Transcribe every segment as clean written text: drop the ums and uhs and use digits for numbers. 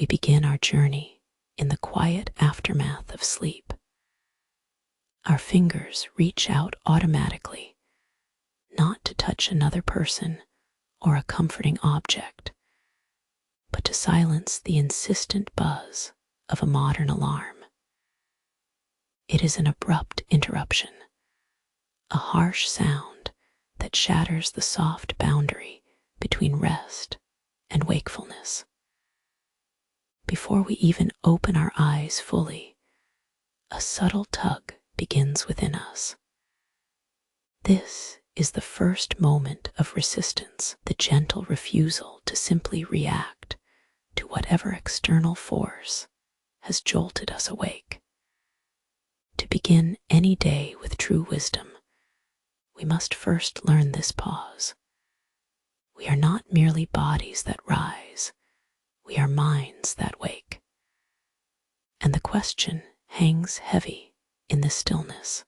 we begin our journey in the quiet aftermath of sleep. Our fingers reach out automatically, not to touch another person or a comforting object, but to silence the insistent buzz of a modern alarm. It is an abrupt interruption, a harsh sound that shatters the soft boundary between rest and wakefulness. Before we even open our eyes fully, a subtle tug begins within us. This is the first moment of resistance, the gentle refusal to simply react to whatever external force has jolted us awake. To begin any day with true wisdom, we must first learn this pause. We are not merely bodies that rise, we are minds that wake. And the question hangs heavy in the stillness.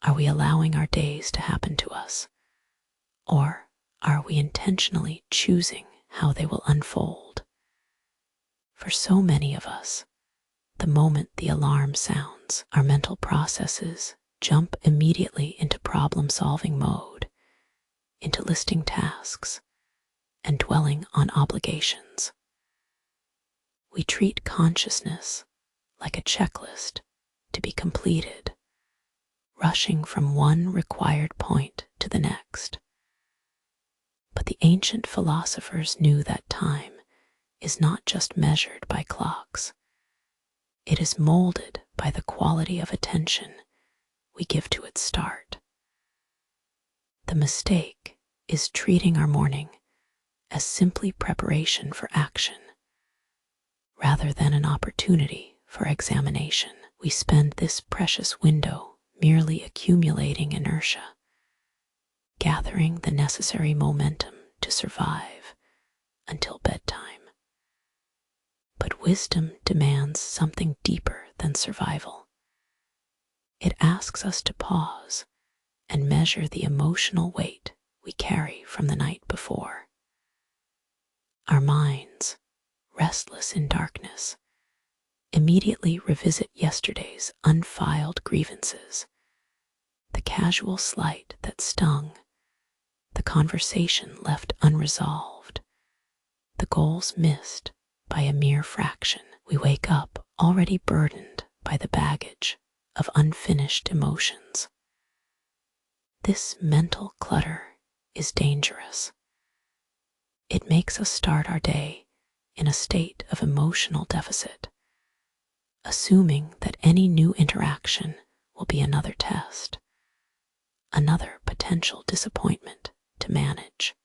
Are we allowing our days to happen to us? Or are we intentionally choosing how they will unfold? For so many of us, the moment the alarm sounds, our mental processes jump immediately into problem-solving mode, into listing tasks, and dwelling on obligations. We treat consciousness like a checklist to be completed, rushing from one required point to the next. But the ancient philosophers knew that time is not just measured by clocks. It is molded by the quality of attention we give to its start. The mistake is treating our morning as simply preparation for action, rather than an opportunity for examination. We spend this precious window merely accumulating inertia, gathering the necessary momentum to survive until bedtime. But wisdom demands something deeper than survival. It asks us to pause and measure the emotional weight we carry from the night before. Our minds, restless in darkness, immediately revisit yesterday's unfiled grievances, the casual slight that stung, the conversation left unresolved, the goals missed by a mere fraction. We wake up already burdened by the baggage of unfinished emotions. This mental clutter is dangerous. It makes us start our day in a state of emotional deficit, assuming that any new interaction will be another test, another potential disappointment to manage.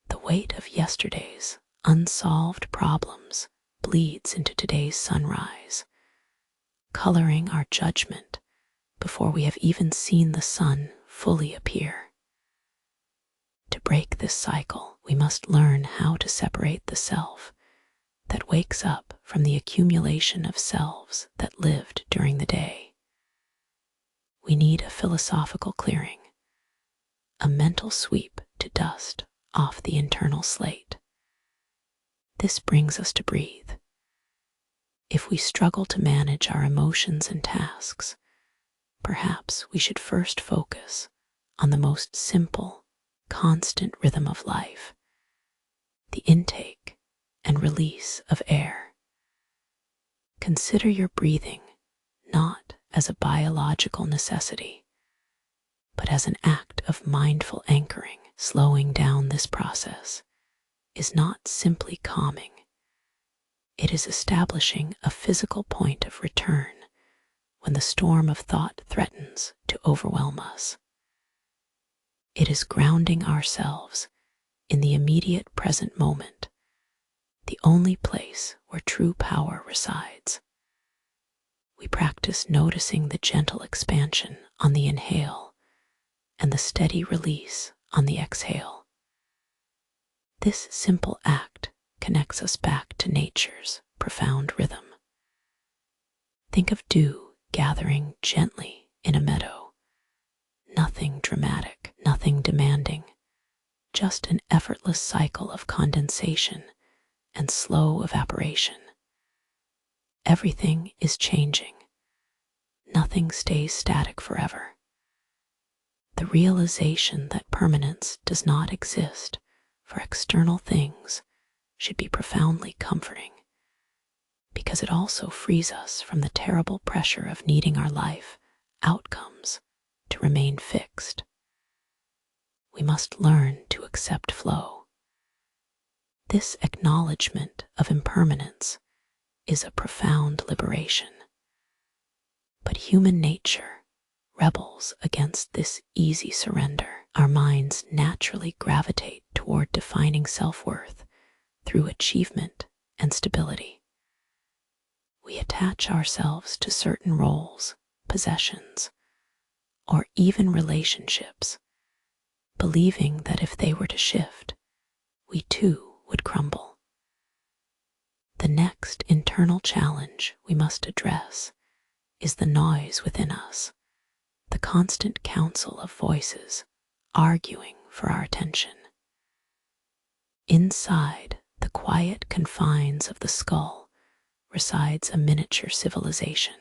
The weight of yesterday's unsolved problems bleeds into today's sunrise, coloring our judgment before we have even seen the sun fully appear. To break this cycle, we must learn how to separate the self that wakes up from the accumulation of selves that lived during the day. We need a philosophical clearing, a mental sweep to dust off the internal slate. This brings us to breathe. If we struggle to manage our emotions and tasks, perhaps we should first focus on the most simple, constant rhythm of life, the intake and release of air. Consider your breathing not as a biological necessity, but as an act of mindful anchoring. Slowing down this process is not simply calming. It is establishing a physical point of return when the storm of thought threatens to overwhelm us. It is grounding ourselves in the immediate present moment, the only place where true power resides. We practice noticing the gentle expansion on the inhale and the steady release on the exhale. This simple act connects us back to nature's profound rhythm. Think of dew gathering gently in a meadow. Nothing dramatic, nothing demanding, just an effortless cycle of condensation and slow evaporation. Everything is changing. Nothing stays static forever. The realization that permanence does not exist for external things should be profoundly comforting, because it also frees us from the terrible pressure of needing our life outcomes to remain fixed. We must learn to accept flow. This acknowledgement of impermanence is a profound liberation. But human nature rebels against this easy surrender. Our minds naturally gravitate toward defining self-worth through achievement and stability. We attach ourselves to certain roles, possessions, or even relationships, believing that if they were to shift, we too would crumble. The next internal challenge we must address is the noise within us, the constant counsel of voices arguing for our attention. Inside the quiet confines of the skull resides a miniature civilization.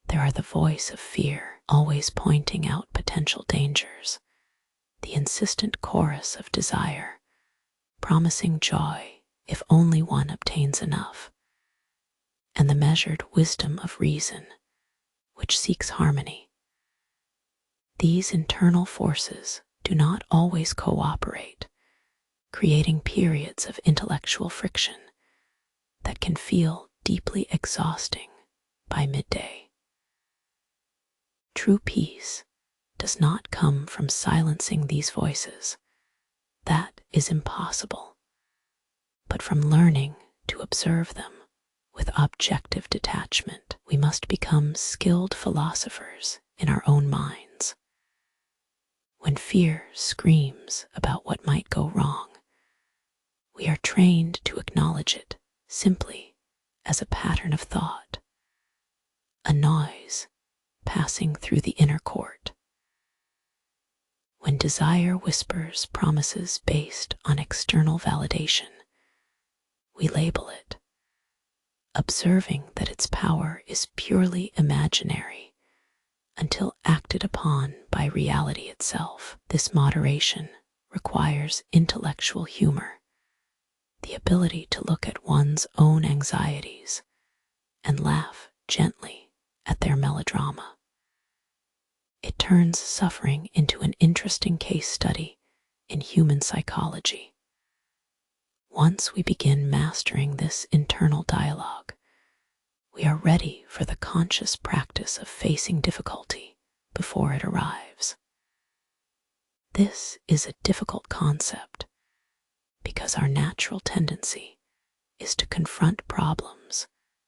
There are the voice of fear, always pointing out potential dangers, the insistent chorus of desire, promising joy if only one obtains enough, and the measured wisdom of reason, which seeks harmony. These internal forces do not always cooperate, creating periods of intellectual friction that can feel deeply exhausting by midday. True peace does not come from silencing these voices. That is impossible, but from learning to observe them with objective detachment. We must become skilled philosophers in our own minds. When fear screams about what might go wrong, we are trained to acknowledge it simply as a pattern of thought, a noise passing through the inner court. When desire whispers promises based on external validation, we label it, observing that its power is purely imaginary until acted upon by reality itself. This moderation requires intellectual humor, the ability to look at one's own anxieties and laugh gently at their melodrama. It turns suffering into an interesting case study in human psychology. Once we begin mastering this internal dialogue, we are ready for the conscious practice of facing difficulty before it arrives. This is a difficult concept because our natural tendency is to confront problems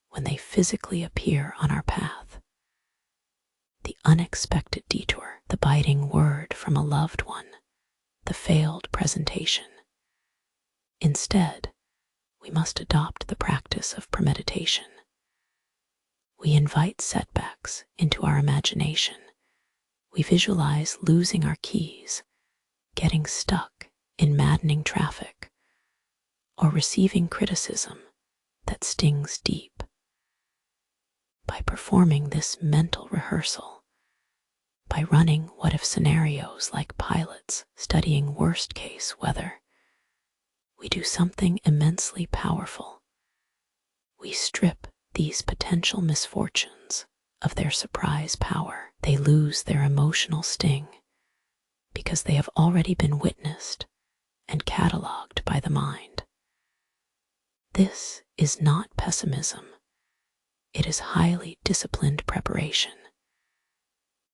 when they physically appear on our path. The unexpected detour, the biting word from a loved one, the failed presentation. Instead, we must adopt the practice of premeditation. We invite setbacks into our imagination. We visualize losing our keys, getting stuck in maddening traffic, or receiving criticism that stings deep. By performing this mental rehearsal, by running what-if scenarios like pilots studying worst-case weather, we do something immensely powerful. We strip these potential misfortunes of their surprise power. They lose their emotional sting because they have already been witnessed and cataloged by the mind. This is not pessimism. It is highly disciplined preparation.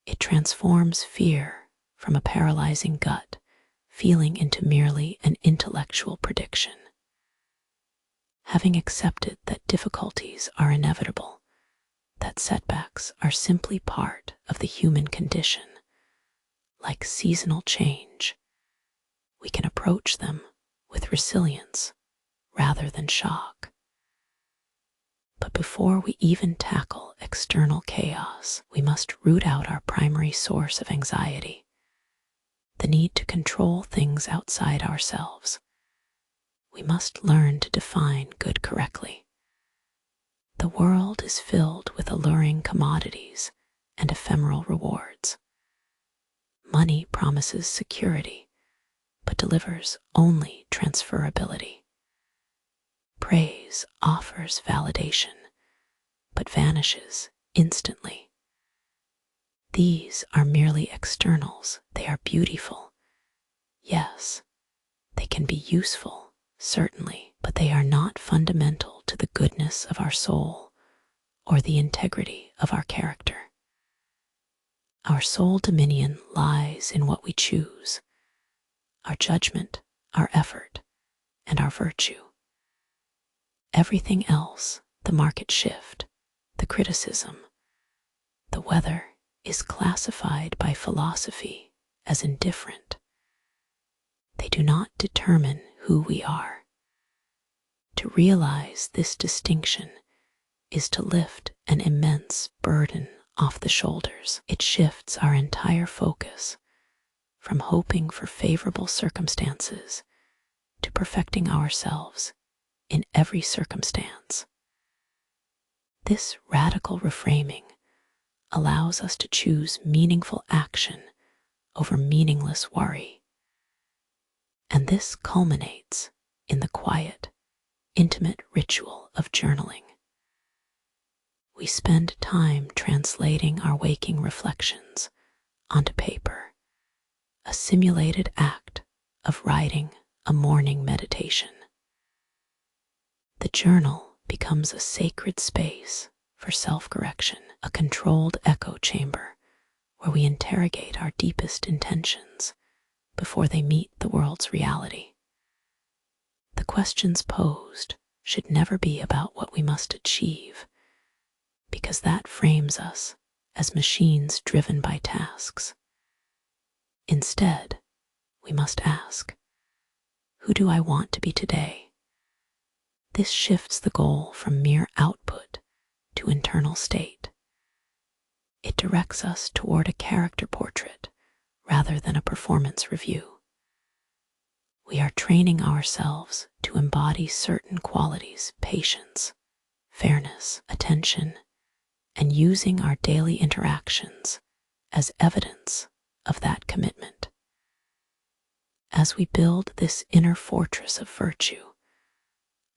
It transforms fear from a paralyzing gut feeling into merely an intellectual prediction. Having accepted that difficulties are inevitable, that setbacks are simply part of the human condition, like seasonal change, we can approach them with resilience rather than shock. But before we even tackle external chaos, we must root out our primary source of anxiety, the need to control things outside ourselves. we must learn to define good correctly. The world is filled with alluring commodities and ephemeral rewards. Money promises security, but delivers only transferability. Praise offers validation, but vanishes instantly. These are merely externals. They are beautiful. Yes, they can be useful, certainly, but they are not fundamental to the goodness of our soul or the integrity of our character. Our sole dominion lies in what we choose, our judgment, our effort, and our virtue. Everything else, the market shift, the criticism, the weather, is classified by philosophy as indifferent. They do not determine who we are. To realize this distinction is to lift an immense burden off the shoulders. It shifts our entire focus from hoping for favorable circumstances to perfecting ourselves in every circumstance. This radical reframing allows us to choose meaningful action over meaningless worry. And this culminates in the quiet, intimate ritual of journaling. We spend time translating our waking reflections onto paper, a simulated act of writing a morning meditation. The journal becomes a sacred space for self-correction, a controlled echo chamber where we interrogate our deepest intentions before they meet the world's reality. The questions posed should never be about what we must achieve, because that frames us as machines driven by tasks. Instead, we must ask, who do I want to be today? This shifts the goal from mere output to internal state. It directs us toward a character portrait rather than a performance review. We are training ourselves to embody certain qualities: patience, fairness, attention, and using our daily interactions as evidence of that commitment. As we build this inner fortress of virtue,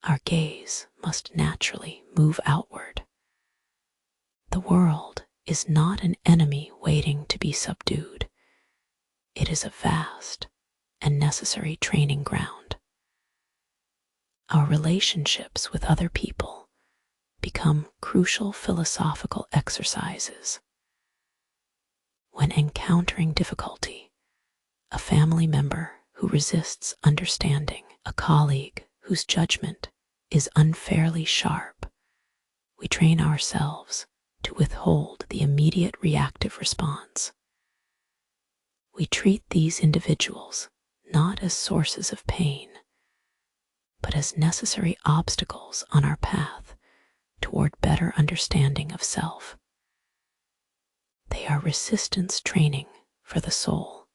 our gaze must naturally move outward. The world is not an enemy waiting to be subdued. It is a vast and necessary training ground. Our relationships with other people become crucial philosophical exercises. When encountering difficulty, a family member who resists understanding, a colleague whose judgment is unfairly sharp, we train ourselves to withhold the immediate reactive response. We treat these individuals not as sources of pain, but as necessary obstacles on our path toward better understanding of self. They are resistance training for the soul,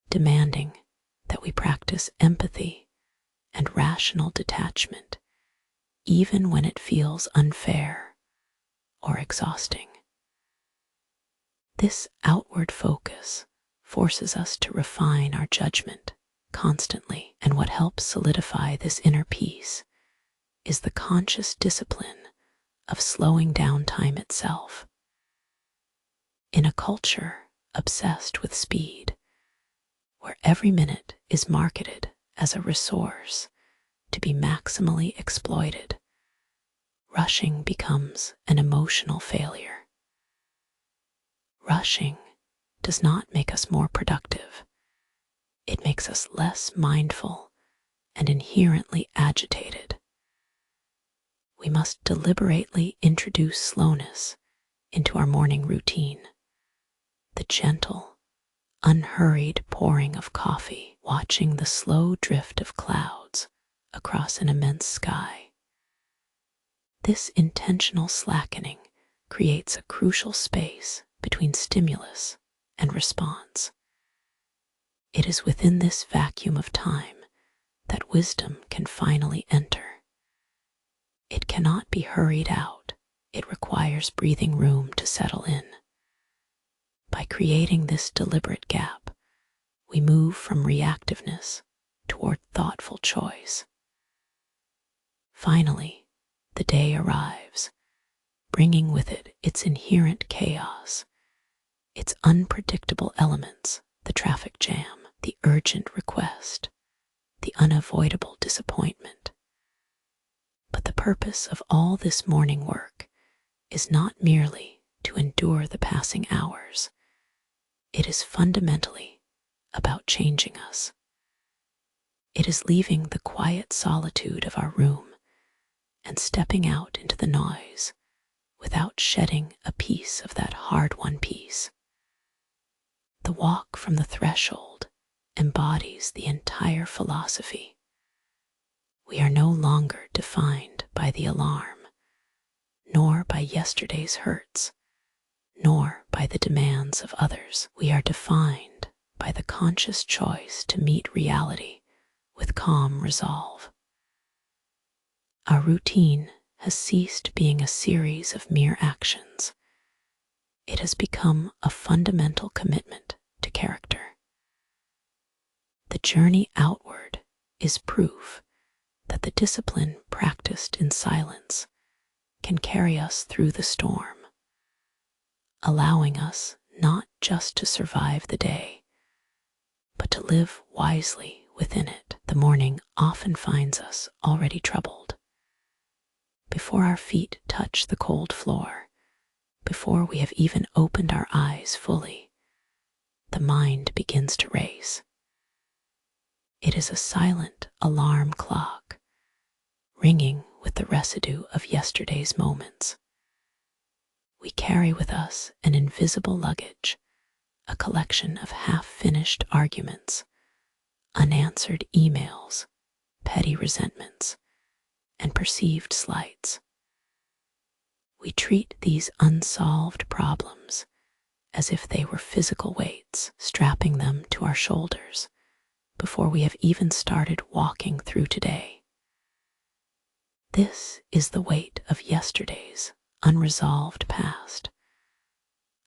demanding that we practice empathy and rational detachment, even when it feels unfair or exhausting. This outward focus forces us to refine our judgment constantly, and what helps solidify this inner peace is the conscious discipline of slowing down time itself. In a culture obsessed with speed, where every minute is marketed as a resource to be maximally exploited, rushing becomes an emotional failure. Rushing does not make us more productive. It makes us less mindful and inherently agitated. We must deliberately introduce slowness into our morning routine. The gentle, unhurried pouring of coffee, watching the slow drift of clouds across an immense sky. This intentional slackening creates a crucial space between stimulus and response. It is within this vacuum of time that wisdom can finally enter. It cannot be hurried out. It requires breathing room to settle in. By creating this deliberate gap, we move from reactiveness toward thoughtful choice. Finally, the day arrives, bringing with it its inherent chaos, its unpredictable elements, the traffic jam, the urgent request, the unavoidable disappointment. But the purpose of all this morning work is not merely to endure the passing hours. It is fundamentally about changing us. It is leaving the quiet solitude of our room and stepping out into the noise without shedding a piece of that hard-won peace. The walk from the threshold embodies the entire philosophy. We are no longer defined by the alarm, nor by yesterday's hurts, nor by the demands of others. We are defined by the conscious choice to meet reality with calm resolve. Our routine has ceased being a series of mere actions. It has become a fundamental commitment to character. The journey outward is proof that the discipline practiced in silence can carry us through the storm, allowing us not just to survive the day, but to live wisely within it. The morning often finds us already troubled. Before our feet touch the cold floor, before we have even opened our eyes fully, the mind begins to race. It is a silent alarm clock, ringing with the residue of yesterday's moments. We carry with us an invisible luggage, a collection of half-finished arguments, unanswered emails, petty resentments, and perceived slights. We treat these unsolved problems as if they were physical weights, strapping them to our shoulders before we have even started walking through today. This is the weight of yesterday's unresolved past,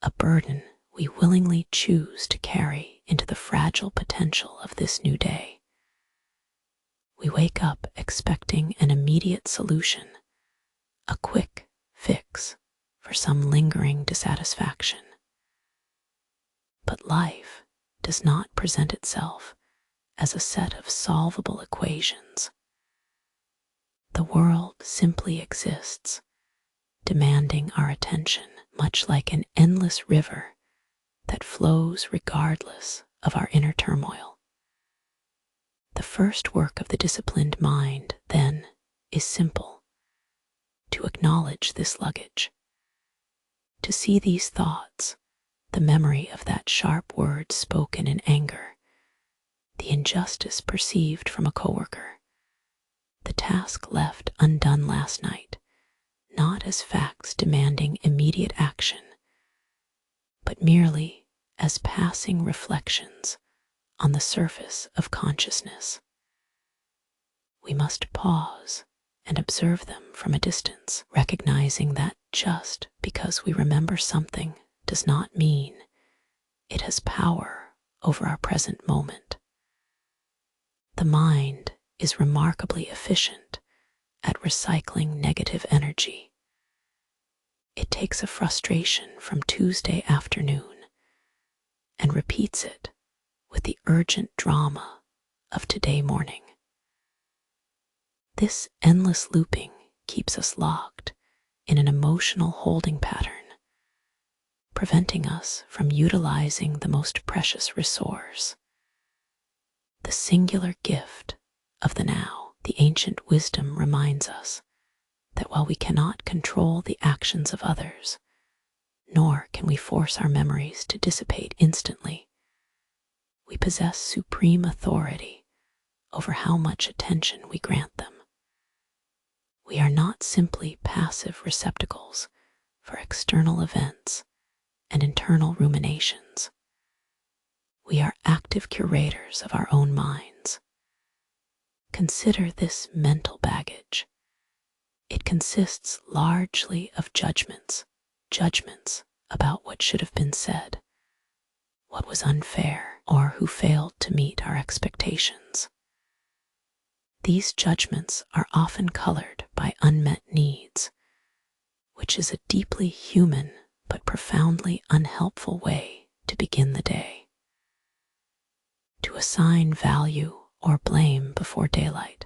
a burden we willingly choose to carry into the fragile potential of this new day. We wake up expecting an immediate solution, a quick fix for some lingering dissatisfaction. But life does not present itself as a set of solvable equations. The world simply exists, demanding our attention, much like an endless river that flows regardless of our inner turmoil. The first work of the disciplined mind, then, is simple: to acknowledge this luggage, to see these thoughts, the memory of that sharp word spoken in anger, the injustice perceived from a coworker, the task left undone last night, not as facts demanding immediate action, but merely as passing reflections on the surface of consciousness. We must pause and observe them from a distance, recognizing that just because we remember something does not mean it has power over our present moment. The mind is remarkably efficient at recycling negative energy. It takes a frustration from Tuesday afternoon and repeats it with the urgent drama of today morning. This endless looping keeps us locked in an emotional holding pattern, preventing us from utilizing the most precious resource, the singular gift of the now. The ancient wisdom reminds us that while we cannot control the actions of others, nor can we force our memories to dissipate instantly, we possess supreme authority over how much attention we grant them. We are not simply passive receptacles for external events and internal ruminations. We are active curators of our own minds. Consider this mental baggage. It consists largely of judgments about what should have been said, what was unfair, or who failed to meet our expectations. These judgments are often colored by unmet needs, which is a deeply human but profoundly unhelpful way to begin the day. To assign value or blame before daylight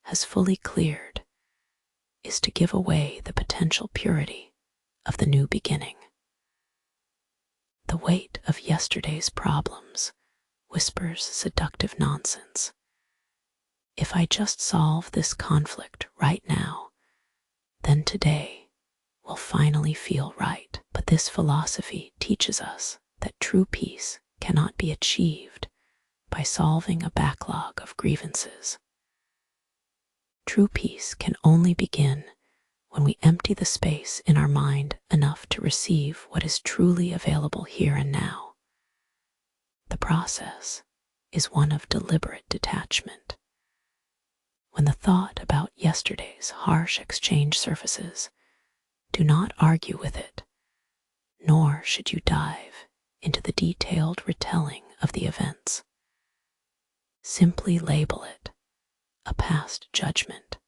has fully cleared is to give away the potential purity of the new beginning. The weight of yesterday's problems whispers seductive nonsense. If I just solve this conflict right now, then today will finally feel right. But this philosophy teaches us that true peace cannot be achieved by solving a backlog of grievances. True peace can only begin when we empty the space in our mind enough to receive what is truly available here and now. The process is one of deliberate detachment. When the thought about yesterday's harsh exchange surfaces, do not argue with it, nor should you dive into the detailed retelling of the events. Simply label it a past judgment.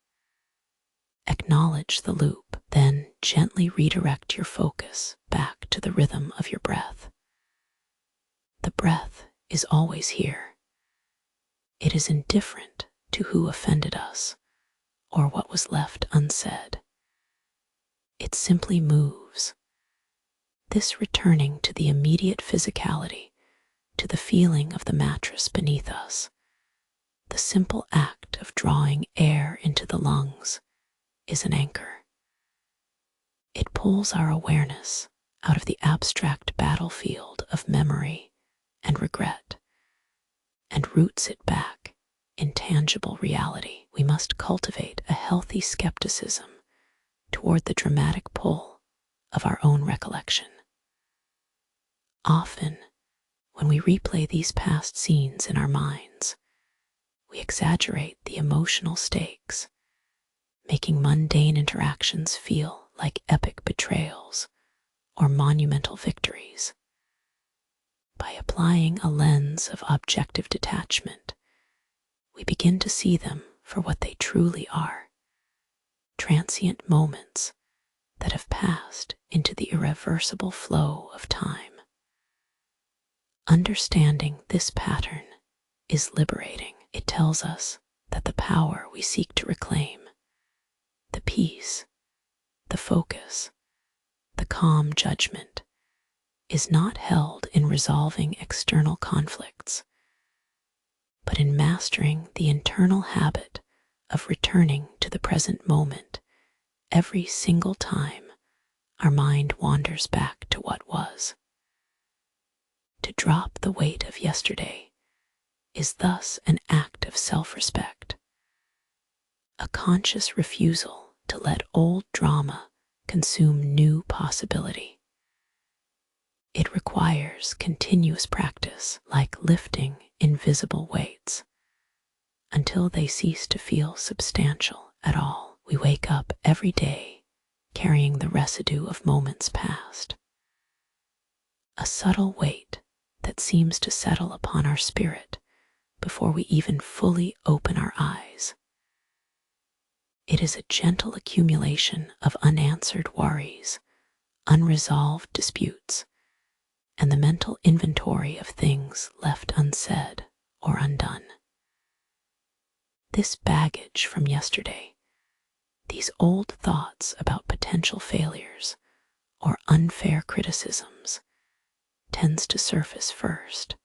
Acknowledge the loop, then gently redirect your focus back to the rhythm of your breath. The breath is always here. It is indifferent to who offended us or what was left unsaid. It simply moves. This returning to the immediate physicality, to the feeling of the mattress beneath us, the simple act of drawing air into the lungs, is an anchor. It pulls our awareness out of the abstract battlefield of memory and regret and roots it back in tangible reality. We must cultivate a healthy skepticism toward the dramatic pull of our own recollection. Often, when we replay these past scenes in our minds, we exaggerate the emotional stakes, making mundane interactions feel like epic betrayals or monumental victories. By applying a lens of objective detachment, we begin to see them for what they truly are: transient moments that have passed into the irreversible flow of time. Understanding this pattern is liberating. It tells us that the power we seek to reclaim, the peace, the focus, the calm judgment, is not held in resolving external conflicts, but in mastering the internal habit of returning to the present moment every single time our mind wanders back to what was. To drop the weight of yesterday is thus an act of self-respect, a conscious refusal to let old drama consume new possibility. It requires continuous practice, like lifting invisible weights, until they cease to feel substantial at all. We wake up every day carrying the residue of moments past, a subtle weight that seems to settle upon our spirit before we even fully open our eyes. It is a gentle accumulation of unanswered worries, unresolved disputes, and the mental inventory of things left unsaid or undone. This baggage from yesterday, these old thoughts about potential failures or unfair criticisms, tends to surface first.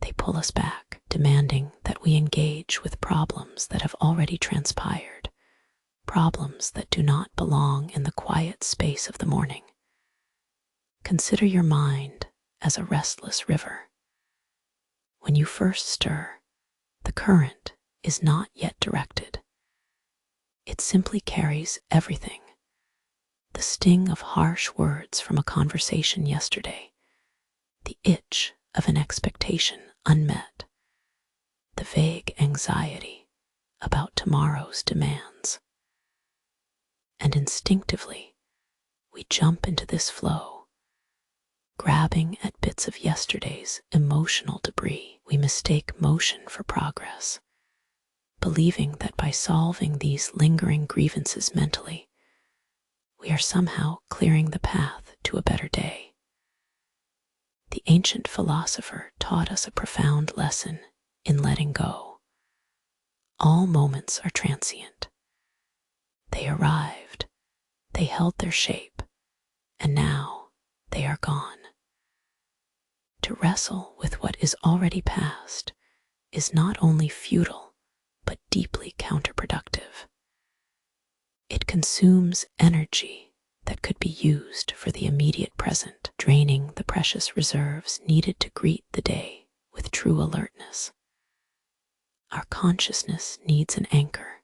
They pull us back, demanding that we engage with problems that have already transpired, problems that do not belong in the quiet space of the morning. Consider your mind as a restless river. When you first stir, the current is not yet directed. It simply carries everything: the sting of harsh words from a conversation yesterday, the itch of an expectation unmet, the vague anxiety about tomorrow's demands. And instinctively, we jump into this flow, grabbing at bits of yesterday's emotional debris. We mistake motion for progress, believing that by solving these lingering grievances mentally, we are somehow clearing the path to a better day. The ancient philosopher taught us a profound lesson in letting go. All moments are transient. They arrived, they held their shape, and now they are gone. To wrestle with what is already past is not only futile, but deeply counterproductive. It consumes energy that could be used for the immediate present, draining the precious reserves needed to greet the day with true alertness. Our consciousness needs an anchor.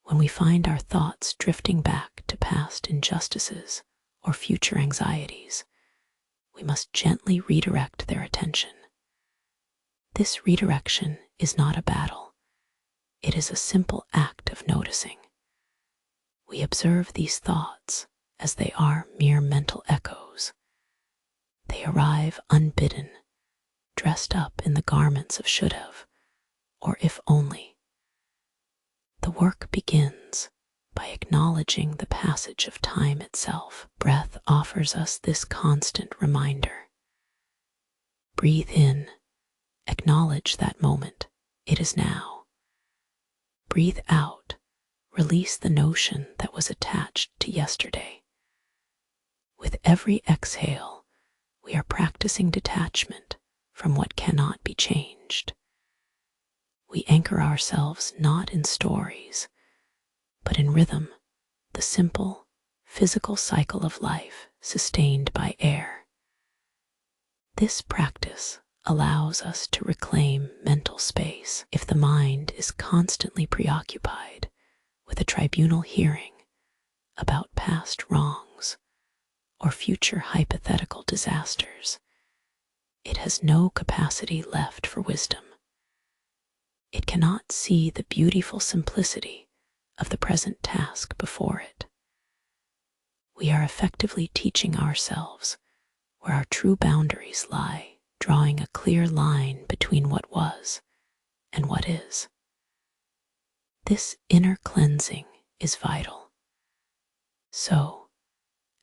When we find our thoughts drifting back to past injustices or future anxieties, we must gently redirect their attention. This redirection is not a battle. It is a simple act of noticing. We observe these thoughts as they are mere mental echoes. They arrive unbidden, dressed up in the garments of should have, or if only. The work begins by acknowledging the passage of time itself. Breath offers us this constant reminder. Breathe in, acknowledge that moment. It is now. Breathe out, release the notion that was attached to yesterday. With every exhale, we are practicing detachment from what cannot be changed. We anchor ourselves not in stories, but in rhythm, the simple, physical cycle of life sustained by air. This practice allows us to reclaim mental space. If the mind is constantly preoccupied with a tribunal hearing about past wrongs or future hypothetical disasters, it has no capacity left for wisdom. It cannot see the beautiful simplicity of the present task before it. We are effectively teaching ourselves where our true boundaries lie, drawing a clear line between what was and what is. This inner cleansing is vital. So,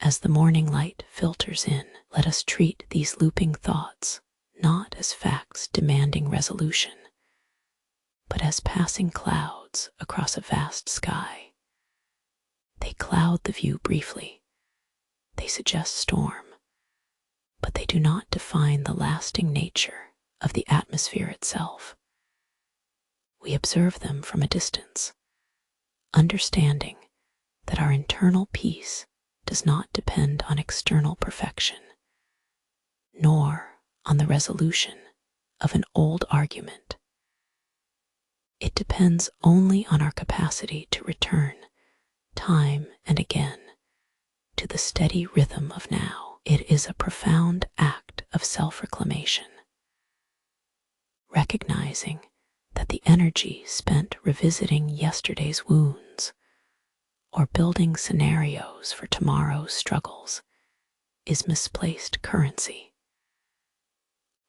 as the morning light filters in, let us treat these looping thoughts not as facts demanding resolution, but as passing clouds across a vast sky. They cloud the view briefly. They suggest storm, but they do not define the lasting nature of the atmosphere itself. We observe them from a distance, understanding that our internal peace does not depend on external perfection, nor on the resolution of an old argument. It depends only on our capacity to return, time and again, to the steady rhythm of now. It is a profound act of self-reclamation. Recognizing that the energy spent revisiting yesterday's wounds or building scenarios for tomorrow's struggles is misplaced currency.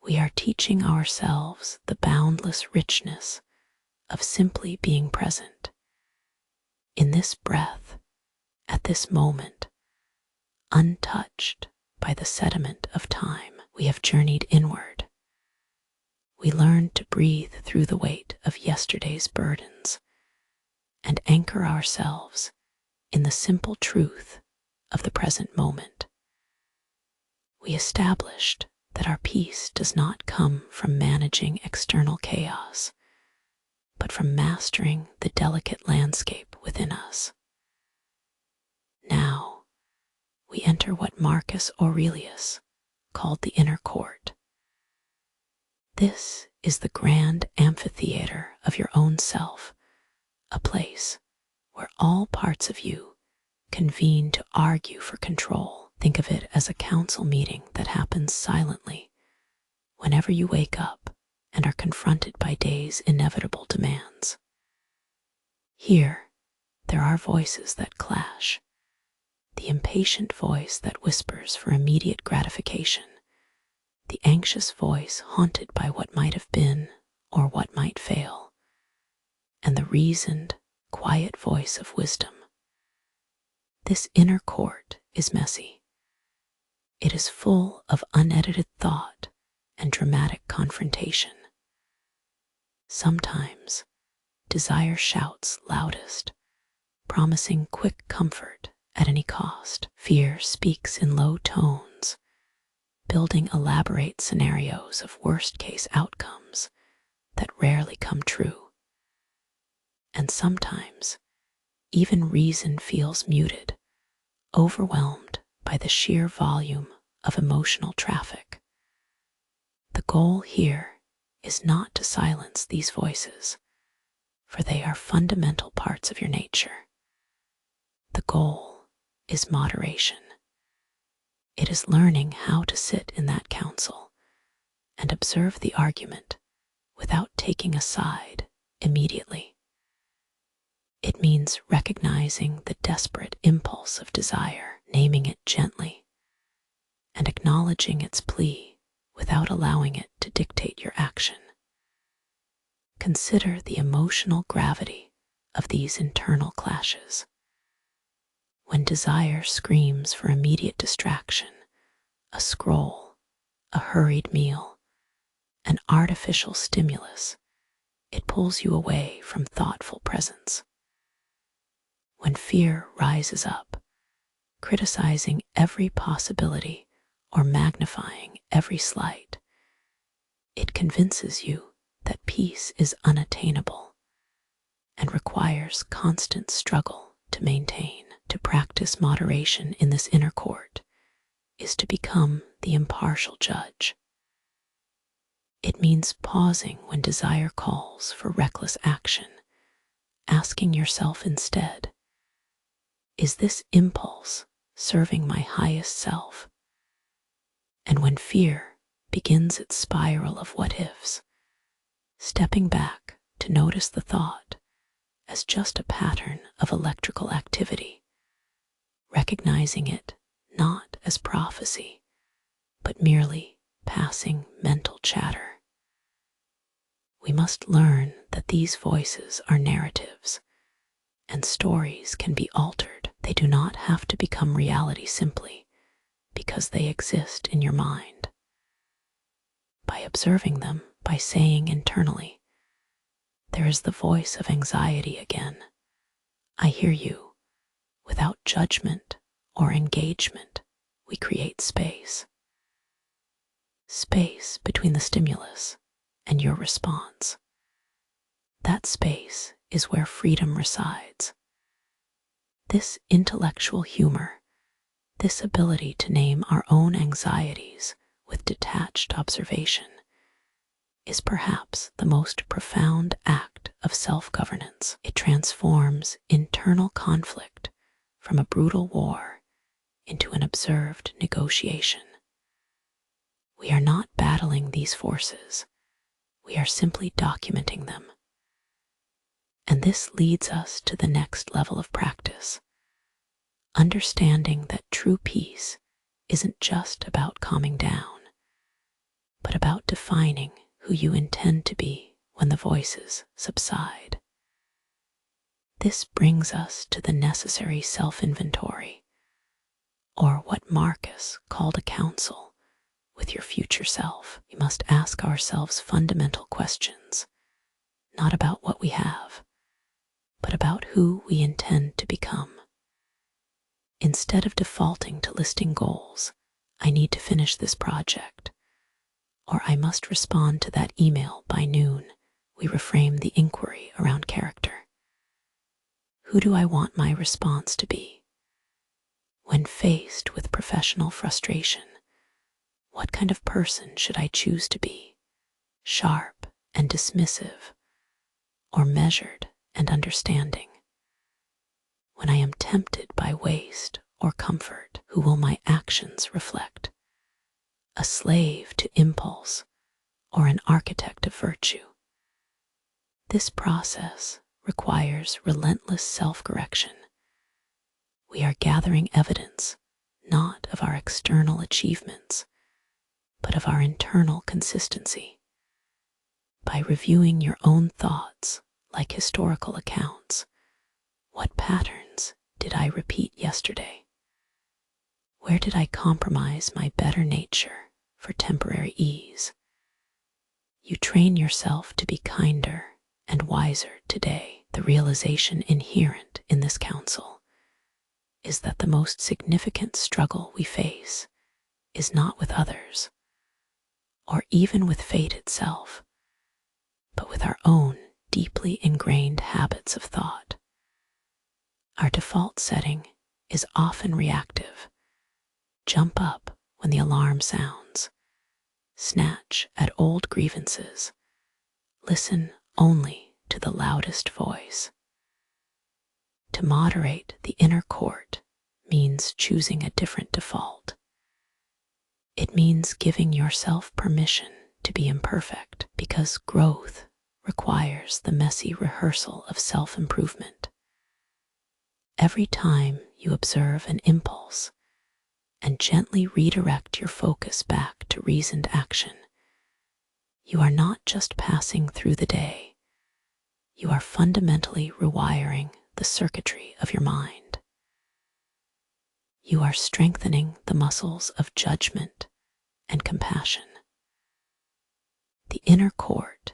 We are teaching ourselves the boundless richness of simply being present. In this breath, at this moment, untouched by the sediment of time, we have journeyed inward. We learned to breathe through the weight of yesterday's burdens and anchor ourselves in the simple truth of the present moment. We established that our peace does not come from managing external chaos, but from mastering the delicate landscape within us. Now, we enter what Marcus Aurelius called the inner court. This is the grand amphitheater of your own self, a place where all parts of you convene to argue for control. Think of it as a council meeting that happens silently whenever you wake up and are confronted by day's inevitable demands. Here, there are voices that clash. The impatient voice that whispers for immediate gratification, the anxious voice haunted by what might have been or what might fail, and the reasoned, quiet voice of wisdom. This inner court is messy. It is full of unedited thought and dramatic confrontation. Sometimes, desire shouts loudest, promising quick comfort at any cost. Fear speaks in low tones, building elaborate scenarios of worst-case outcomes that rarely come true. And sometimes, even reason feels muted, overwhelmed by the sheer volume of emotional traffic. The goal here is not to silence these voices, for they are fundamental parts of your nature. The goal is moderation. It is learning how to sit in that council and observe the argument without taking a side immediately. It means recognizing the desperate impulse of desire, naming it gently, and acknowledging its plea without allowing it to dictate your action. Consider the emotional gravity of these internal clashes. When desire screams for immediate distraction, a scroll, a hurried meal, an artificial stimulus, it pulls you away from thoughtful presence. When fear rises up, criticizing every possibility or magnifying every slight, it convinces you that peace is unattainable and requires constant struggle to maintain. To practice moderation in this inner court is to become the impartial judge. It means pausing when desire calls for reckless action, asking yourself instead, is this impulse serving my highest self? And when fear begins its spiral of what-ifs, stepping back to notice the thought as just a pattern of electrical activity, recognizing it not as prophecy, but merely passing mental chatter. We must learn that these voices are narratives, and stories can be altered. They do not have to become reality simply because they exist in your mind. By observing them, by saying internally, there is the voice of anxiety again. I hear you. Without judgment or engagement, we create space. Space between the stimulus and your response. That space is where freedom resides. This intellectual humor, this ability to name our own anxieties with detached observation, is perhaps the most profound act of self-governance. It transforms internal conflict from a brutal war into an observed negotiation. We are not battling these forces. We are simply documenting them. And this leads us to the next level of practice, understanding that true peace isn't just about calming down, but about defining who you intend to be when the voices subside. This brings us to the necessary self-inventory, or what Marcus called a council with your future self. We must ask ourselves fundamental questions, not about what we have, but about who we intend to become. Instead of defaulting to listing goals, I need to finish this project, or I must respond to that email by noon, we reframe the inquiry around character. Who do I want my response to be? When faced with professional frustration, what kind of person should I choose to be? Sharp and dismissive, or measured and understanding? When I am tempted by waste or comfort, who will my actions reflect? A slave to impulse or an architect of virtue. This process requires relentless self-correction. We are gathering evidence not of our external achievements, but of our internal consistency. By reviewing your own thoughts like historical accounts, what patterns did I repeat yesterday? Where did I compromise my better nature for temporary ease? You train yourself to be kinder and wiser today. The realization inherent in this counsel is that the most significant struggle we face is not with others, or even with fate itself, but with our own deeply ingrained habits of thought. Our default setting is often reactive. Jump up when the alarm sounds, snatch at old grievances, listen only to the loudest voice. To moderate the inner court means choosing a different default. It means giving yourself permission to be imperfect, because growth requires the messy rehearsal of self-improvement. Every time you observe an impulse and gently redirect your focus back to reasoned action, you are not just passing through the day, you are fundamentally rewiring the circuitry of your mind. You are strengthening the muscles of judgment and compassion. The inner court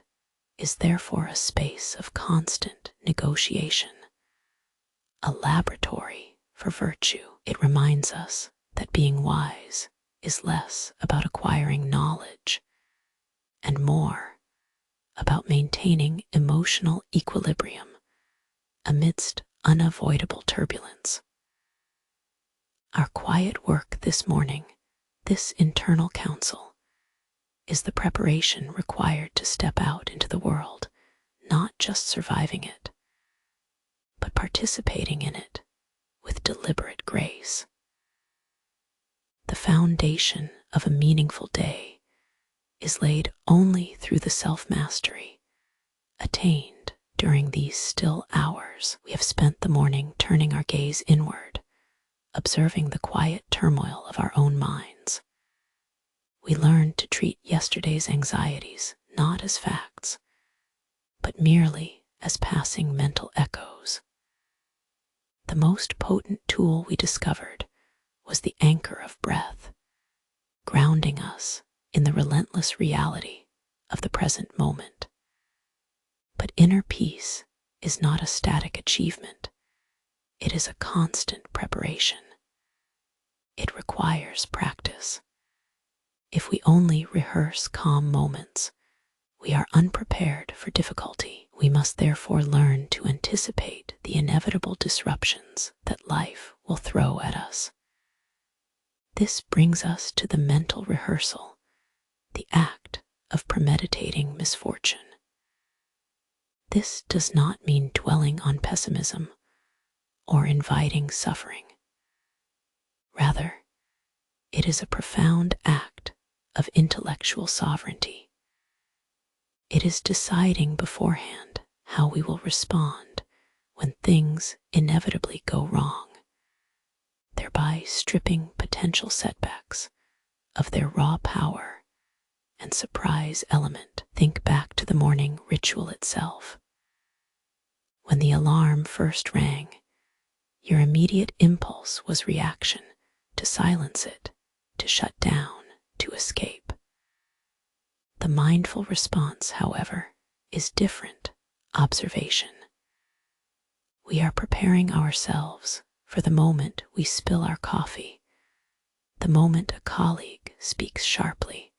is therefore a space of constant negotiation, a laboratory for virtue. It reminds us that being wise is less about acquiring knowledge and more about maintaining emotional equilibrium amidst unavoidable turbulence. Our quiet work this morning, this internal counsel, is the preparation required to step out into the world, not just surviving it, but participating in it with deliberate grace. The foundation of a meaningful day is laid only through the self-mastery attained during these still hours. We have spent the morning turning our gaze inward, observing the quiet turmoil of our own minds. We learned to treat yesterday's anxieties not as facts, but merely as passing mental echoes. The most potent tool we discovered was the anchor of breath, grounding us in the relentless reality of the present moment. But inner peace is not a static achievement. It is a constant preparation. It requires practice. If we only rehearse calm moments, we are unprepared for difficulty. We must therefore learn to anticipate the inevitable disruptions that life will throw at us. This brings us to the mental rehearsal, the act of premeditating misfortune. This does not mean dwelling on pessimism or inviting suffering. Rather, it is a profound act of intellectual sovereignty. It is deciding beforehand how we will respond when things inevitably go wrong, thereby stripping potential setbacks of their raw power and surprise element. Think back to the morning ritual itself. When the alarm first rang, your immediate impulse was reaction, to silence it, to shut down, to escape. The mindful response, however, is different: observation. We are preparing ourselves for the moment we spill our coffee, the moment a colleague speaks sharply,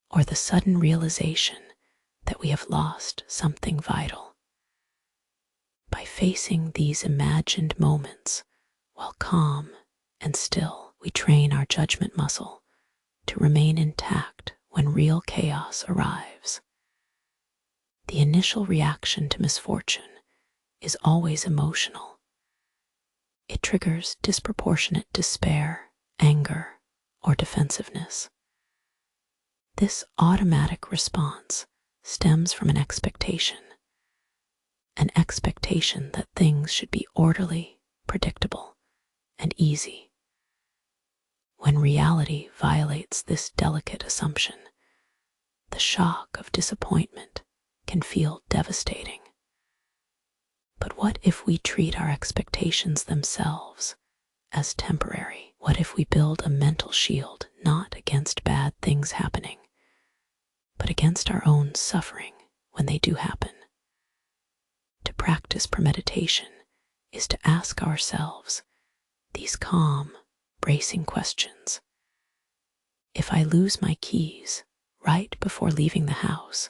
or the sudden realization that we have lost something vital. By facing these imagined moments while calm and still, we train our judgment muscle to remain intact when real chaos arrives. The initial reaction to misfortune is always emotional. It triggers disproportionate despair, anger, or defensiveness. This automatic response stems from an expectation that things should be orderly, predictable, and easy. When reality violates this delicate assumption, the shock of disappointment can feel devastating. But what if we treat our expectations themselves as temporary? What if we build a mental shield not against bad things happening, but against our own suffering when they do happen? To practice premeditation is to ask ourselves these calm, bracing questions. If I lose my keys right before leaving the house,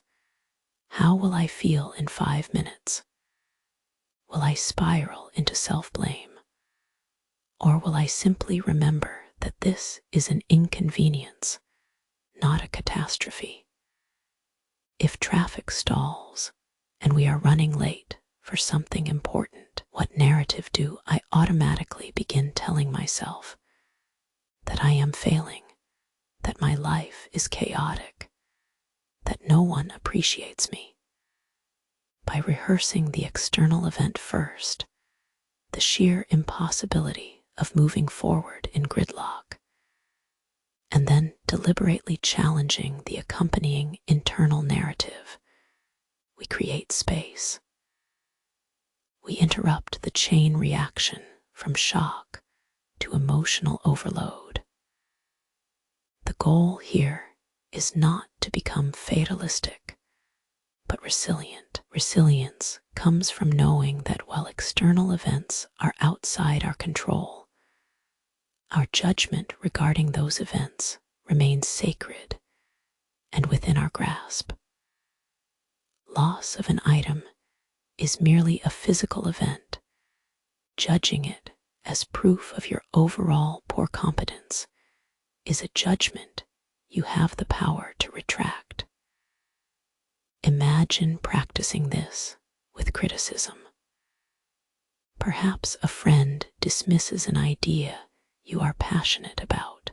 how will I feel in 5 minutes? Will I spiral into self-blame? Or will I simply remember that this is an inconvenience, not a catastrophe? If traffic stalls and we are running late for something important, what narrative do I automatically begin telling myself? That I am failing, that my life is chaotic, that no one appreciates me. By rehearsing the external event first, the sheer impossibility of moving forward in gridlock, and then deliberately challenging the accompanying internal narrative, we create space. We interrupt the chain reaction from shock to emotional overload. The goal here is not to become fatalistic, but resilient. Resilience comes from knowing that while external events are outside our control, our judgment regarding those events remains sacred and within our grasp. Loss of an item is merely a physical event. Judging it as proof of your overall poor competence is a judgment you have the power to retract. Imagine practicing this with criticism. Perhaps a friend dismisses an idea you are passionate about.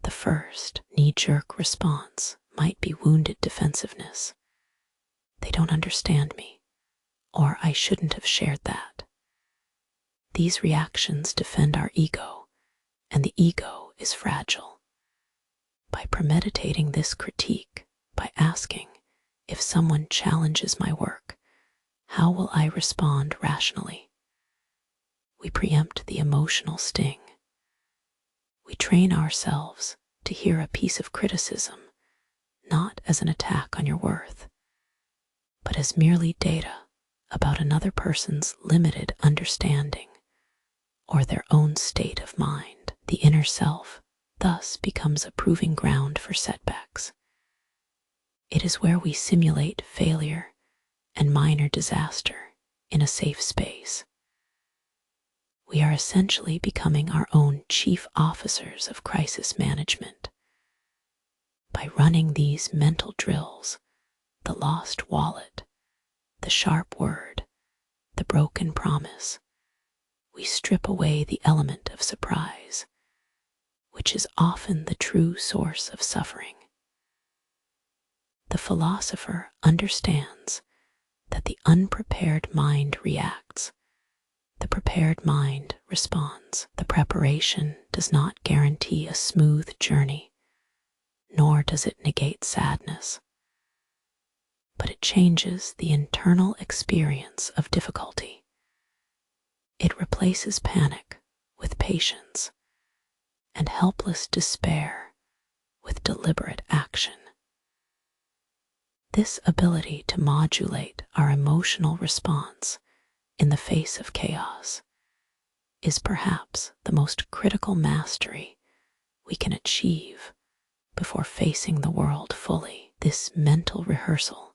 The first knee-jerk response might be wounded defensiveness. They don't understand me, or I shouldn't have shared that. These reactions defend our ego, and the ego is fragile. By premeditating this critique, by asking, if someone challenges my work, how will I respond rationally? We preempt the emotional sting. We train ourselves to hear a piece of criticism not as an attack on your worth, but as merely data about another person's limited understanding or their own state of mind. The inner self thus becomes a proving ground for setbacks. It is where we simulate failure and minor disaster in a safe space. We are essentially becoming our own chief officers of crisis management. By running these mental drills, the lost wallet, the sharp word, the broken promise, we strip away the element of surprise, which is often the true source of suffering. The philosopher understands that the unprepared mind reacts, the prepared mind responds. The preparation does not guarantee a smooth journey, nor does it negate sadness, but it changes the internal experience of difficulty. It replaces panic with patience and helpless despair with deliberate action. This ability to modulate our emotional response in the face of chaos is perhaps the most critical mastery we can achieve before facing the world fully. This mental rehearsal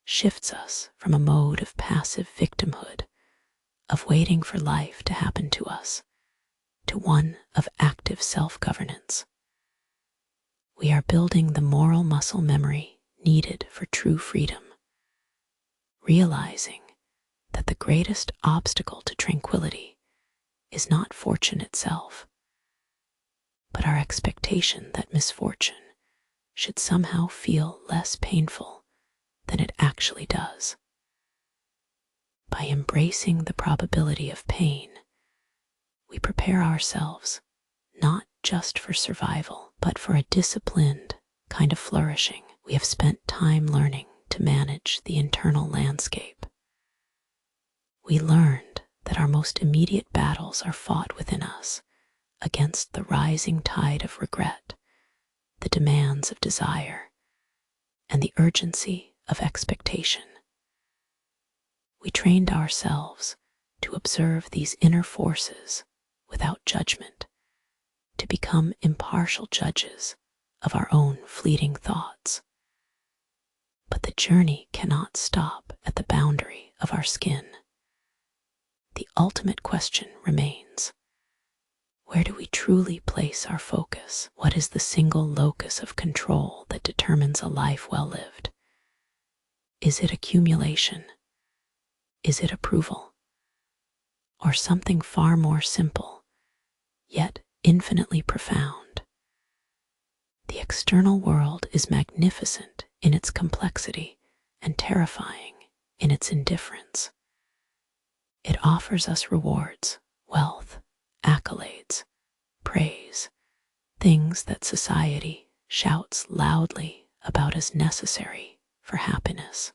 shifts us from a mode of passive victimhood, of waiting for life to happen to us, to one of active self-governance. We are building the moral muscle memory needed for true freedom, realizing that the greatest obstacle to tranquility is not fortune itself, but our expectation that misfortune should somehow feel less painful than it actually does. By embracing the probability of pain, we prepare ourselves not just for survival, but for a disciplined kind of flourishing. We have spent time learning to manage the internal landscape. We learned that our most immediate battles are fought within us against the rising tide of regret, the demands of desire, and the urgency of expectation. We trained ourselves to observe these inner forces without judgment, to become impartial judges of our own fleeting thoughts. But the journey cannot stop at the boundary of our skin. The ultimate question remains: where do we truly place our focus? What is the single locus of control that determines a life well lived? Is it accumulation? Is it approval? Or something far more simple, yet infinitely profound? The external world is magnificent in its complexity and terrifying in its indifference. It offers us rewards, wealth, accolades, praise, things that society shouts loudly about as necessary for happiness.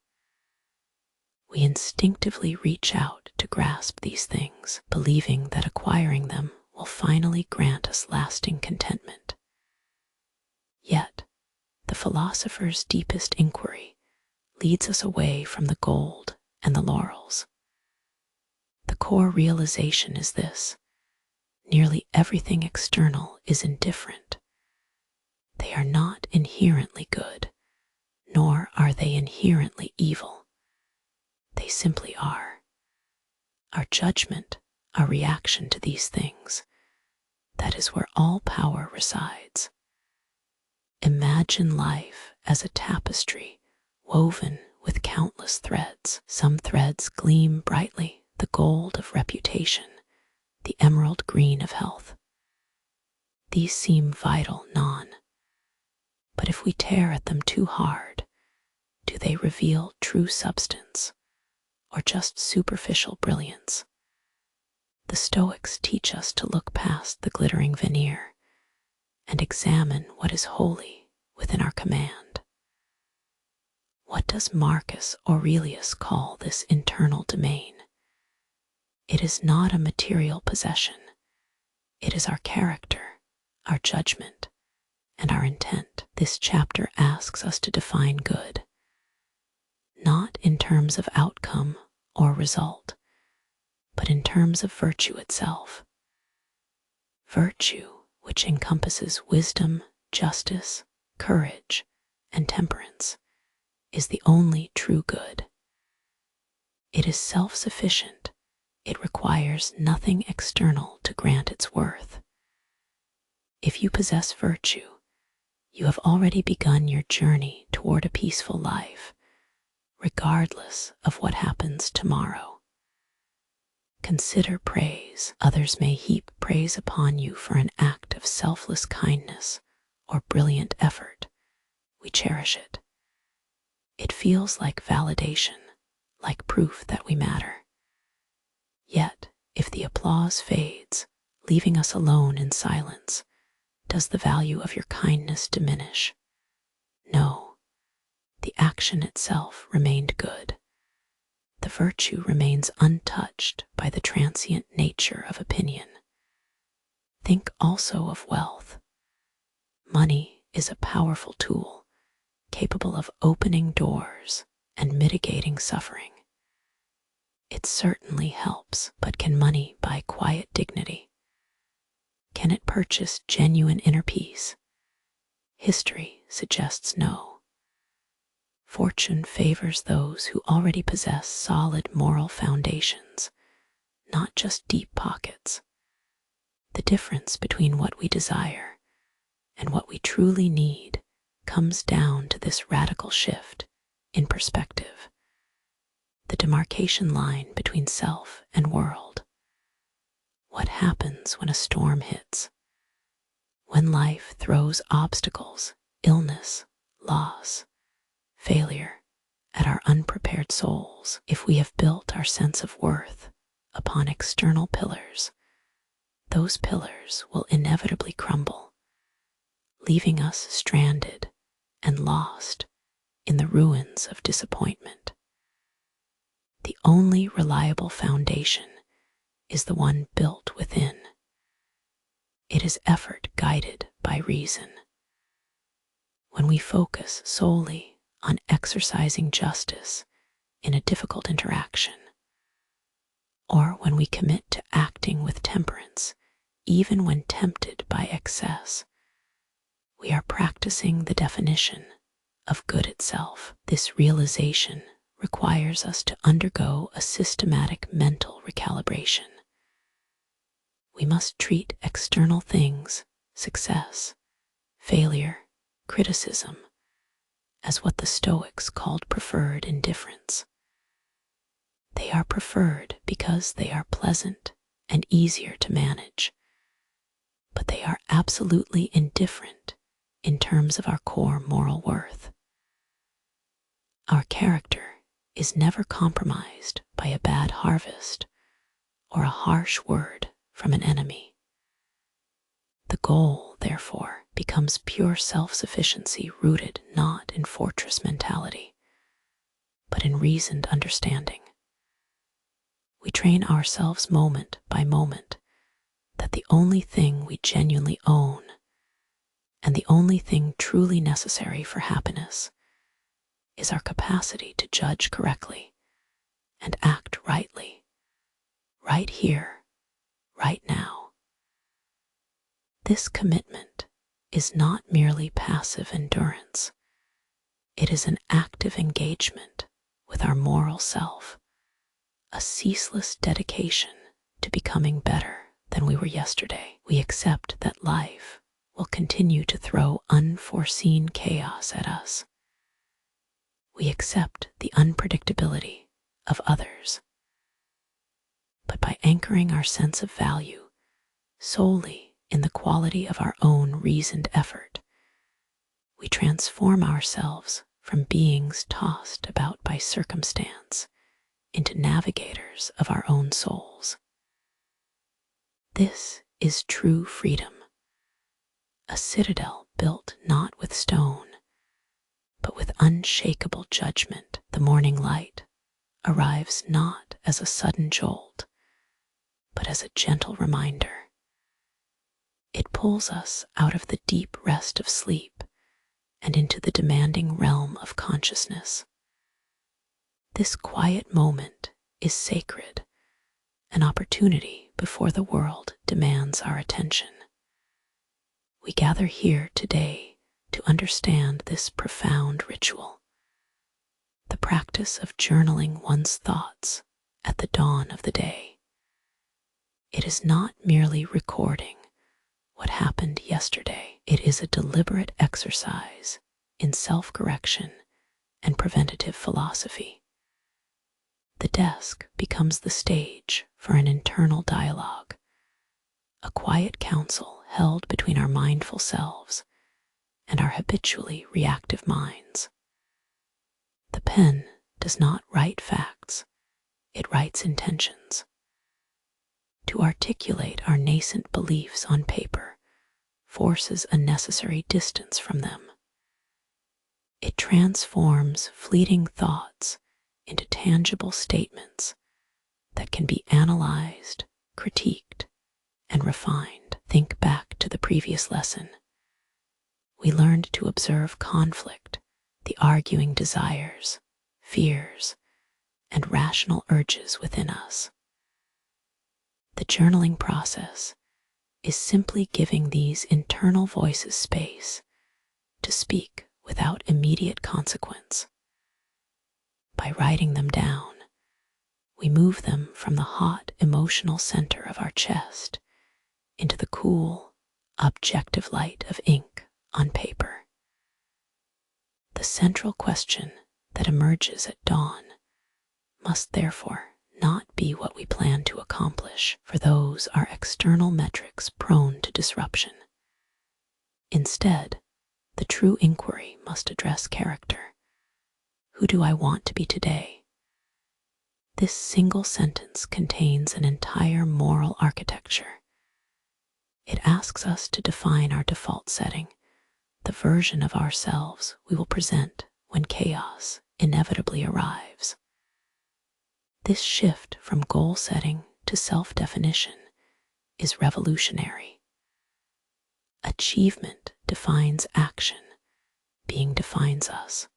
We instinctively reach out to grasp these things, believing that acquiring them will finally grant us lasting contentment. Yet, the philosopher's deepest inquiry leads us away from the gold and the laurels. The core realization is this: nearly everything external is indifferent. They are not inherently good, nor are they inherently evil. They simply are. Our judgment, our reaction to these things, that is where all power resides. Imagine life as a tapestry woven with countless threads. Some threads gleam brightly, the gold of reputation, the emerald green of health. These seem vital, but if we tear at them too hard, do they reveal true substance or just superficial brilliance? The Stoics teach us to look past the glittering veneer and examine what is holy within our command. What does Marcus Aurelius call this internal domain? It is not a material possession. It is our character, our judgment, and our intent. This chapter asks us to define good, not in terms of outcome or result, but in terms of virtue itself. Virtue, which encompasses wisdom, justice, courage, and temperance, is the only true good. It is self-sufficient. It requires nothing external to grant its worth. If you possess virtue, you have already begun your journey toward a peaceful life, regardless of what happens tomorrow. Consider praise. Others may heap praise upon you for an act of selfless kindness or brilliant effort. We cherish it. It feels like validation, like proof that we matter. Yet, if the applause fades, leaving us alone in silence, does the value of your kindness diminish? No. The action itself remained good. The virtue remains untouched by the transient nature of opinion. Think also of wealth. Money is a powerful tool, capable of opening doors and mitigating suffering. It certainly helps, but can money buy quiet dignity? Can it purchase genuine inner peace? History suggests no. Fortune favors those who already possess solid moral foundations, not just deep pockets. The difference between what we desire and what we truly need comes down to this radical shift in perspective, the demarcation line between self and world. What happens when a storm hits? When life throws obstacles, illness, loss, failure at our unprepared souls. If we have built our sense of worth upon external pillars, those pillars will inevitably crumble, leaving us stranded and lost in the ruins of disappointment. The only reliable foundation is the one built within. It is effort guided by reason. When we focus solely on exercising justice in a difficult interaction, or when we commit to acting with temperance, even when tempted by excess, we are practicing the definition of good itself. This realization requires us to undergo a systematic mental recalibration. We must treat external things, success, failure, criticism, as what the Stoics called preferred indifference. They are preferred because they are pleasant and easier to manage, but they are absolutely indifferent in terms of our core moral worth. Our character is never compromised by a bad harvest or a harsh word from an enemy. The goal, therefore, becomes pure self-sufficiency rooted not in fortress mentality, but in reasoned understanding. We train ourselves moment by moment that the only thing we genuinely own and the only thing truly necessary for happiness is our capacity to judge correctly and act rightly, right here, right now. This commitment is not merely passive endurance. It is an active engagement with our moral self, a ceaseless dedication to becoming better than we were yesterday. We accept that life will continue to throw unforeseen chaos at us. We accept the unpredictability of others. But by anchoring our sense of value solely in the quality of our own reasoned effort, we transform ourselves from beings tossed about by circumstance into navigators of our own souls. This is true freedom, a citadel built not with stone, but with unshakable judgment. The morning light arrives not as a sudden jolt, but as a gentle reminder. It pulls us out of the deep rest of sleep and into the demanding realm of consciousness. This quiet moment is sacred, an opportunity before the world demands our attention. We gather here today to understand this profound ritual, the practice of journaling one's thoughts at the dawn of the day. It is not merely recording what happened yesterday. It is a deliberate exercise in self-correction and preventative philosophy. The desk becomes the stage for an internal dialogue, a quiet counsel held between our mindful selves and our habitually reactive minds. The pen does not write facts, it writes intentions. To articulate our nascent beliefs on paper forces a necessary distance from them. It transforms fleeting thoughts into tangible statements that can be analyzed, critiqued, and refined. Think back to the previous lesson. We learned to observe conflict, the arguing desires, fears, and rational urges within us. The journaling process is simply giving these internal voices space to speak without immediate consequence. By writing them down, we move them from the hot emotional center of our chest into the cool, objective light of ink on paper. The central question that emerges at dawn must therefore not be what we plan to accomplish, for those are external metrics prone to disruption. Instead, The true inquiry must address character. Who do I want to be today? This single sentence contains an entire moral architecture. It asks us to define our default setting, the version of ourselves we will present when chaos inevitably arrives. This shift from goal setting to self-definition is revolutionary. Achievement defines action, being defines us.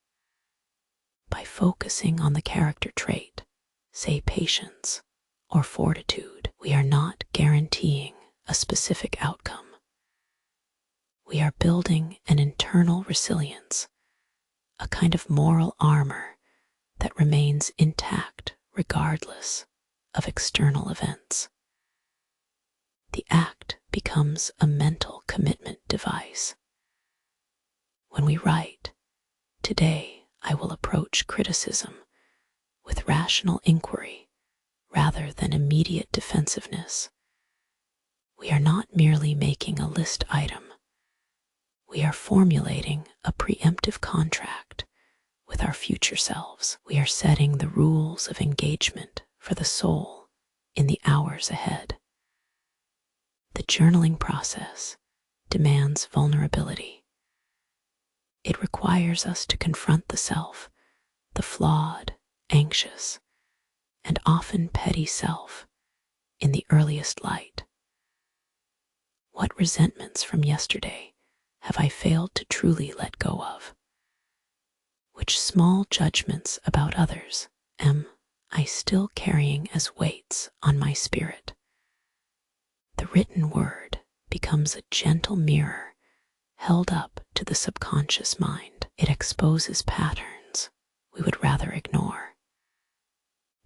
By focusing on the character trait, say patience or fortitude, we are not guaranteeing a specific outcome. We are building an internal resilience, a kind of moral armor that remains intact regardless of external events. The act becomes a mental commitment device. When we write, "Today I will approach criticism with rational inquiry rather than immediate defensiveness," we are not merely making a list item. We are formulating a preemptive contract with our future selves. We are setting the rules of engagement for the soul in the hours ahead. The journaling process demands vulnerability. It requires us to confront the self, the flawed, anxious, and often petty self, in the earliest light. What resentments from yesterday have I failed to truly let go of? Which small judgments about others am I still carrying as weights on my spirit? The written word becomes a gentle mirror held up to the subconscious mind. It exposes patterns we would rather ignore.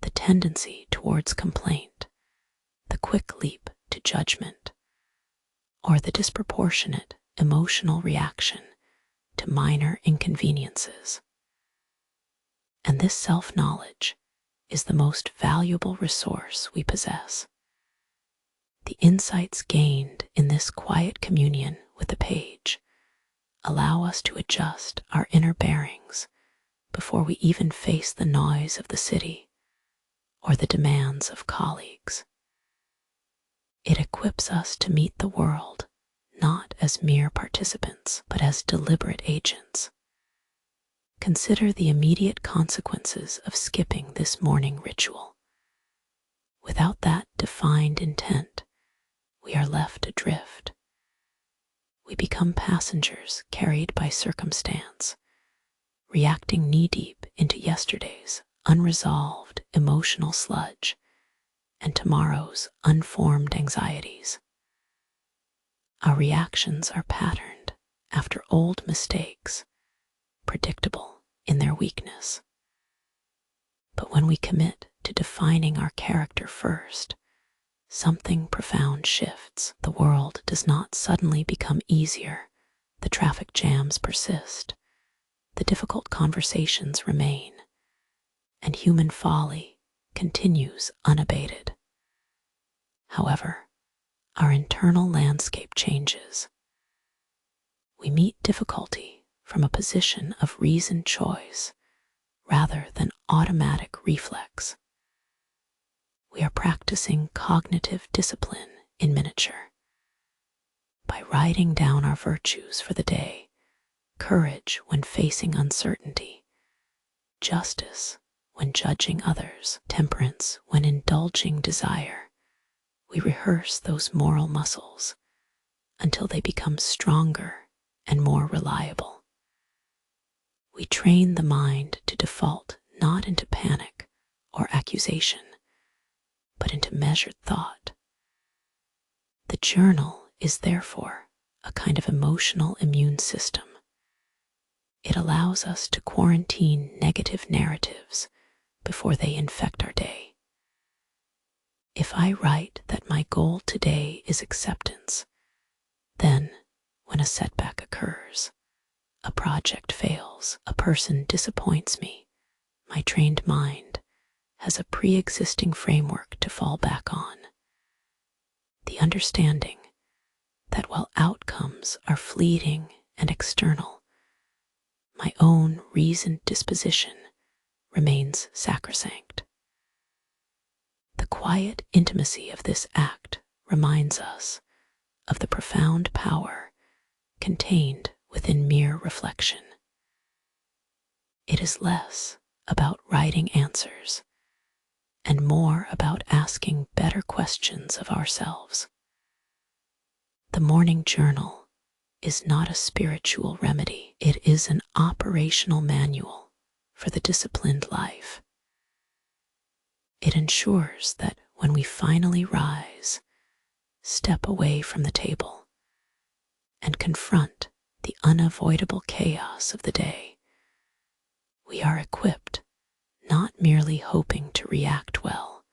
The tendency towards complaint, the quick leap to judgment, or the disproportionate emotional reaction to minor inconveniences. And this self-knowledge is the most valuable resource we possess. The insights gained in this quiet communion with the page allow us to adjust our inner bearings before we even face the noise of the city or the demands of colleagues. It equips us to meet the world not as mere participants, but as deliberate agents. Consider the immediate consequences of skipping this morning ritual. Without that defined intent, we are left adrift. We become passengers carried by circumstance, reacting knee-deep into yesterday's unresolved emotional sludge and tomorrow's unformed anxieties. Our reactions are patterned after old mistakes, predictable in their weakness. But when we commit to defining our character first, something profound shifts. The world does not suddenly become easier. The traffic jams persist. The difficult conversations remain. And human folly continues unabated. However, our internal landscape changes. We meet difficulty from a position of reasoned choice rather than automatic reflex. We are practicing cognitive discipline in miniature. By writing down our virtues for the day, courage when facing uncertainty, justice when judging others, temperance when indulging desire, we rehearse those moral muscles until they become stronger and more reliable. We train the mind to default not into panic or accusation, but into measured thought. The journal is therefore a kind of emotional immune system. It allows us to quarantine negative narratives before they infect our day. If I write that my goal today is acceptance, then when a setback occurs, a project fails, a person disappoints me, my trained mind has a pre-existing framework to fall back on. The understanding that while outcomes are fleeting and external, my own reasoned disposition remains sacrosanct. The quiet intimacy of this act reminds us of the profound power contained within mere reflection. It is less about writing answers and more about asking better questions of ourselves. The morning journal is not a spiritual remedy. It is an operational manual for the disciplined life. It ensures that when we finally rise, step away from the table, and confront the unavoidable chaos of the day, we are equipped, not merely hoping to react well,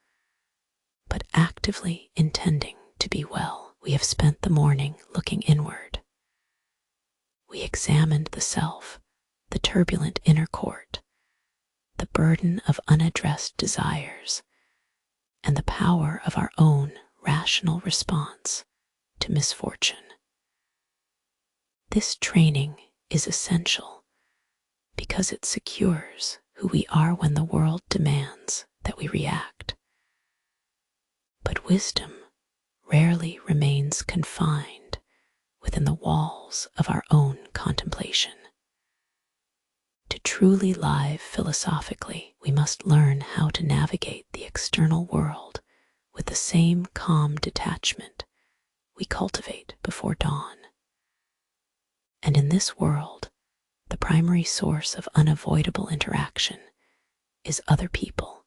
but actively intending to be well. We have spent the morning looking inward. We examined the self, the turbulent inner court, the burden of unaddressed desires, and the power of our own rational response to misfortune. This training is essential because it secures who we are when the world demands that we react. But wisdom rarely remains confined within the walls of our own contemplation. To truly live philosophically, we must learn how to navigate the external world with the same calm detachment we cultivate before dawn. And in this world, the primary source of unavoidable interaction is other people.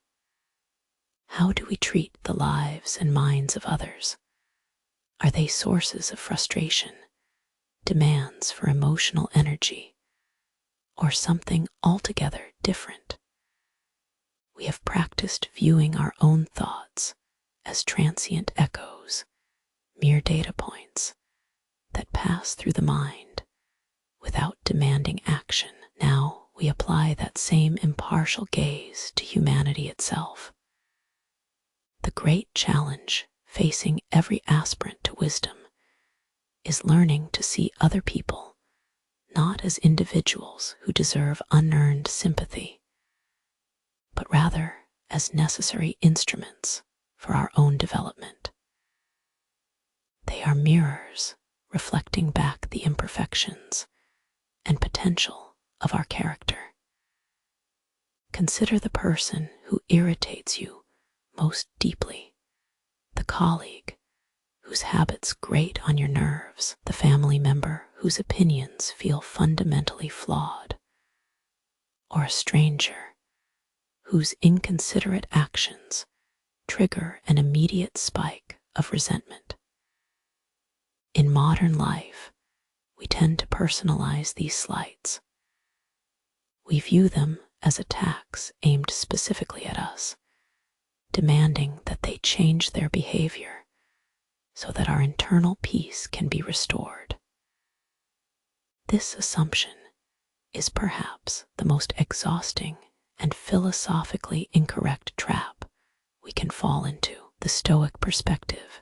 How do we treat the lives and minds of others? Are they sources of frustration, demands for emotional energy, or something altogether different? We have practiced viewing our own thoughts as transient echoes, mere data points that pass through the mind without demanding action. Now we apply that same impartial gaze to humanity itself. The great challenge facing every aspirant to wisdom is learning to see other people not as individuals who deserve unearned sympathy, but rather as necessary instruments for our own development. They are mirrors reflecting back the imperfections and potential of our character. Consider the person who irritates you most deeply, the colleague whose habits grate on your nerves, the family member whose opinions feel fundamentally flawed, or a stranger whose inconsiderate actions trigger an immediate spike of resentment. In modern life, we tend to personalize these slights. We view them as attacks aimed specifically at us, demanding that they change their behavior so that our internal peace can be restored. This assumption is perhaps the most exhausting and philosophically incorrect trap we can fall into. The Stoic perspective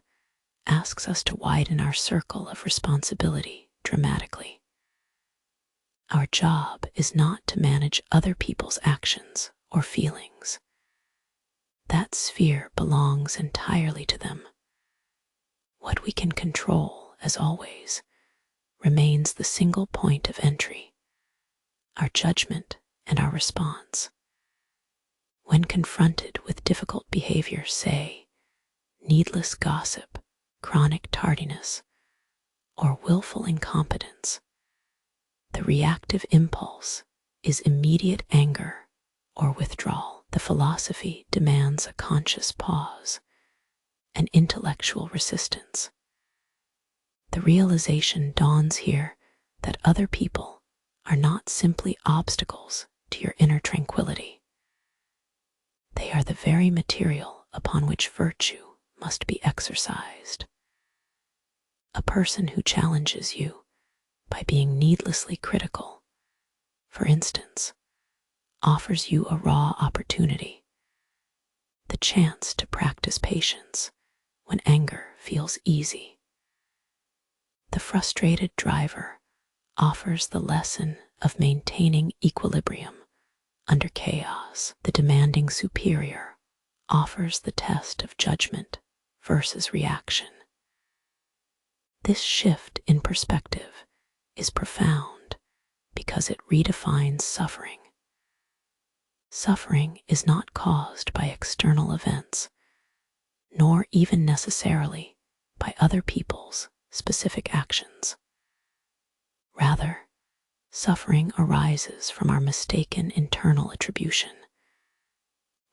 asks us to widen our circle of responsibility dramatically. Our job is not to manage other people's actions or feelings. That sphere belongs entirely to them. What we can control, as always, remains the single point of entry, our judgment and our response. When confronted with difficult behavior, say, needless gossip, chronic tardiness, or willful incompetence, the reactive impulse is immediate anger or withdrawal. The philosophy demands a conscious pause, an intellectual resistance. The realization dawns here that other people are not simply obstacles to your inner tranquility. They are the very material upon which virtue must be exercised. A person who challenges you by being needlessly critical, for instance, offers you a raw opportunity, the chance to practice patience when anger feels easy. The frustrated driver offers the lesson of maintaining equilibrium under chaos. The demanding superior offers the test of judgment versus reaction. This shift in perspective is profound because it redefines suffering. Suffering is not caused by external events, nor even necessarily by other people's specific actions. Rather, suffering arises from our mistaken internal attribution.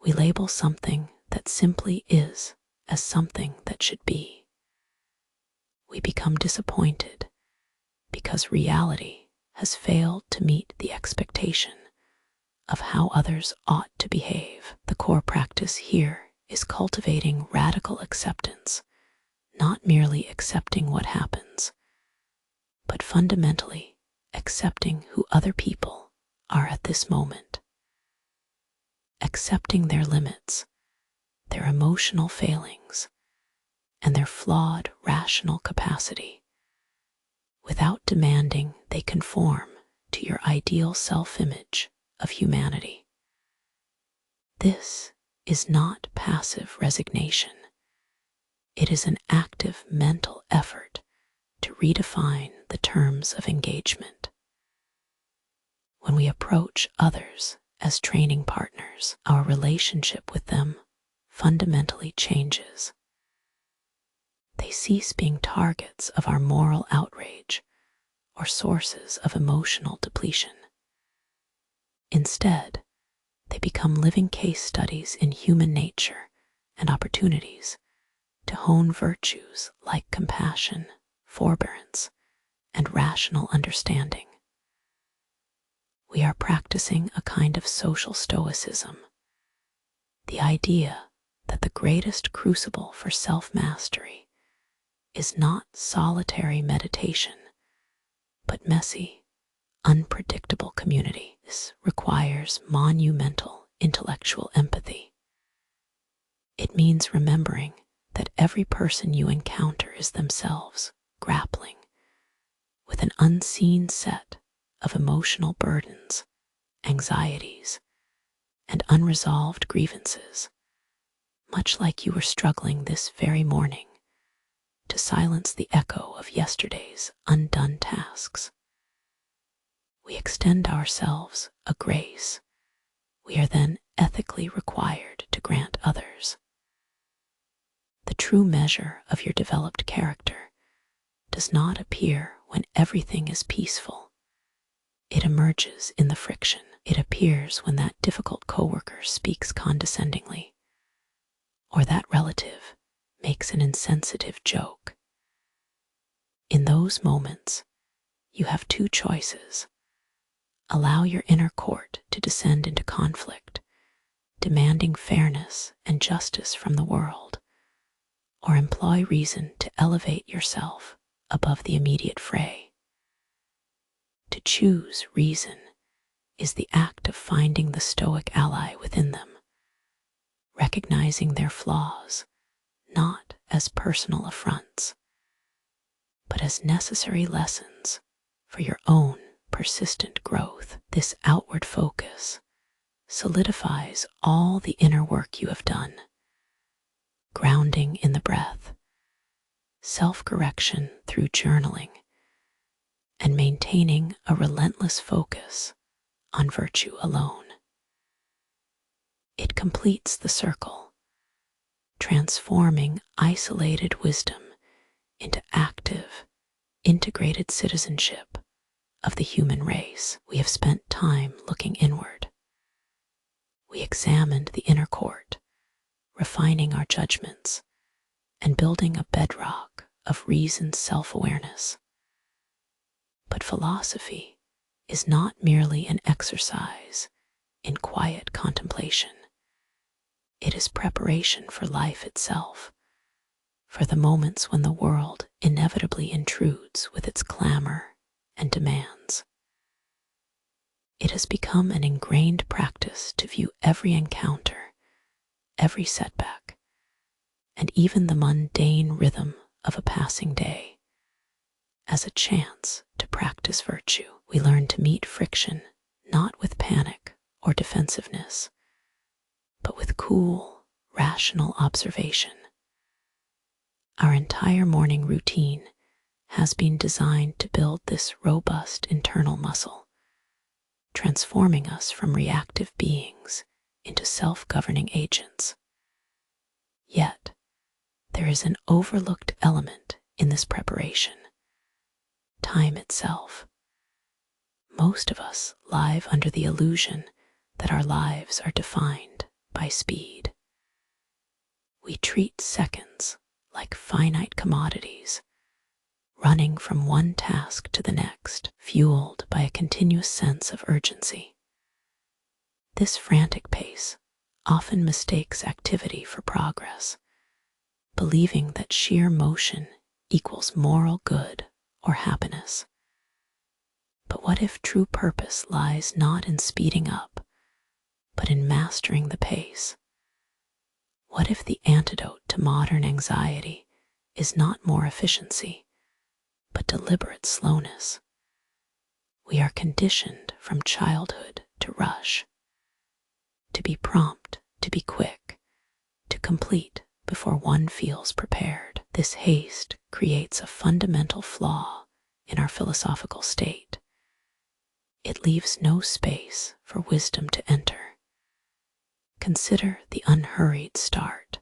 We label something that simply is as something that should be. We become disappointed because reality has failed to meet the expectation of how others ought to behave. The core practice here is cultivating radical acceptance, not merely accepting what happens, but fundamentally accepting who other people are at this moment. Accepting their limits, their emotional failings, and their flawed rational capacity, without demanding they conform to your ideal self-image of humanity. This is not passive resignation. It is an active mental effort to redefine the terms of engagement. When we approach others as training partners, our relationship with them fundamentally changes. They cease being targets of our moral outrage or sources of emotional depletion. Instead, they become living case studies in human nature and opportunities to hone virtues like compassion, forbearance, and rational understanding. We are practicing a kind of social stoicism, the idea that the greatest crucible for self-mastery is not solitary meditation, but messy, unpredictable community. This requires monumental intellectual empathy. It means remembering that every person you encounter is themselves grappling with an unseen set of emotional burdens, anxieties, and unresolved grievances, much like you were struggling this very morning to silence the echo of yesterday's undone tasks. We extend ourselves a grace we are then ethically required to grant others. The true measure of your developed character does not appear when everything is peaceful. It emerges in the friction. It appears when that difficult coworker speaks condescendingly, or that relative makes an insensitive joke. In those moments, you have two choices. Allow your inner court to descend into conflict, demanding fairness and justice from the world, or employ reason to elevate yourself above the immediate fray. To choose reason is the act of finding the Stoic ally within them, recognizing their flaws not as personal affronts, but as necessary lessons for your own persistent growth. This outward focus solidifies all the inner work you have done, grounding in the breath, self-correction through journaling, and maintaining a relentless focus on virtue alone. It completes the circle, transforming isolated wisdom into active, integrated citizenship of the human race. We have spent time looking inward. We examined the inner court, refining our judgments and building a bedrock of reasoned self-awareness. But philosophy is not merely an exercise in quiet contemplation. It is preparation for life itself, for the moments when the world inevitably intrudes with its clamor and demands. It has become an ingrained practice to view every encounter, every setback, and even the mundane rhythm of a passing day as a chance to practice virtue. We learn to meet friction not with panic or defensiveness, but with cool, rational observation. Our entire morning routine has been designed to build this robust internal muscle, transforming us from reactive beings into self-governing agents. Yet, there is an overlooked element in this preparation: time itself. Most of us live under the illusion that our lives are defined by speed. We treat seconds like finite commodities, running from one task to the next, fueled by a continuous sense of urgency. This frantic pace often mistakes activity for progress, believing that sheer motion equals moral good or happiness. But what if true purpose lies not in speeding up, but in mastering the pace? What if the antidote to modern anxiety is not more efficiency, but deliberate slowness? We are conditioned from childhood to rush, to be prompt, to be quick, to complete before one feels prepared. This haste creates a fundamental flaw in our philosophical state. It leaves no space for wisdom to enter. Consider the unhurried start,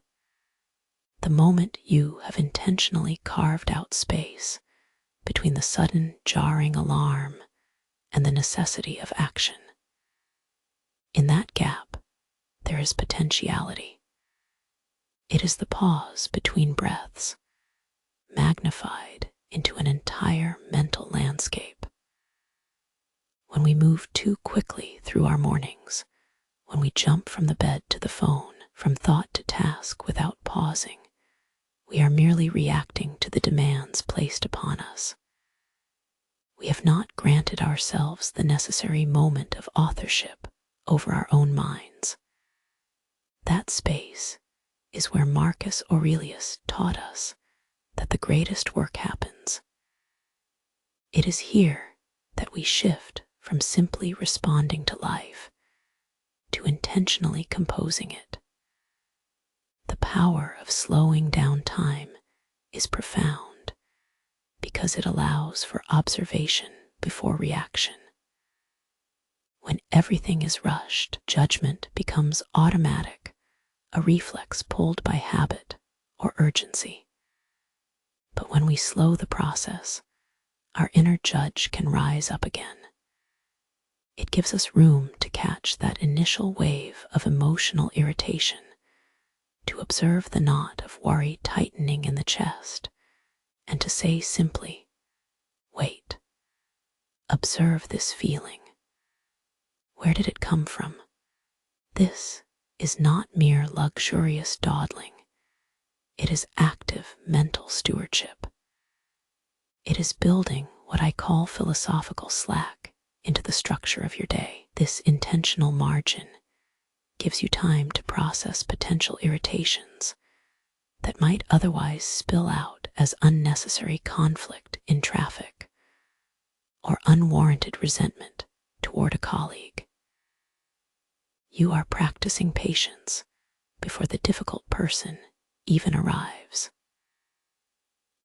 the moment you have intentionally carved out space between the sudden jarring alarm and the necessity of action. In that gap, there is potentiality. It is the pause between breaths, magnified into an entire mental landscape. When we move too quickly through our mornings, when we jump from the bed to the phone, from thought to task without pausing, we are merely reacting to the demands placed upon us. We have not granted ourselves the necessary moment of authorship over our own minds. That space is where Marcus Aurelius taught us that the greatest work happens. It is here that we shift from simply responding to life to intentionally composing it. The power of slowing down time is profound because it allows for observation before reaction. When everything is rushed, judgment becomes automatic, a reflex pulled by habit or urgency. But when we slow the process, our inner judge can rise up again. It gives us room to catch that initial wave of emotional irritation, to observe the knot of worry tightening in the chest, and to say simply, "Wait, observe this feeling. Where did it come from?" This is not mere luxurious dawdling. It is active mental stewardship. It is building what I call philosophical slack into the structure of your day. This intentional margin gives you time to process potential irritations that might otherwise spill out as unnecessary conflict in traffic or unwarranted resentment toward a colleague. You are practicing patience before the difficult person even arrives.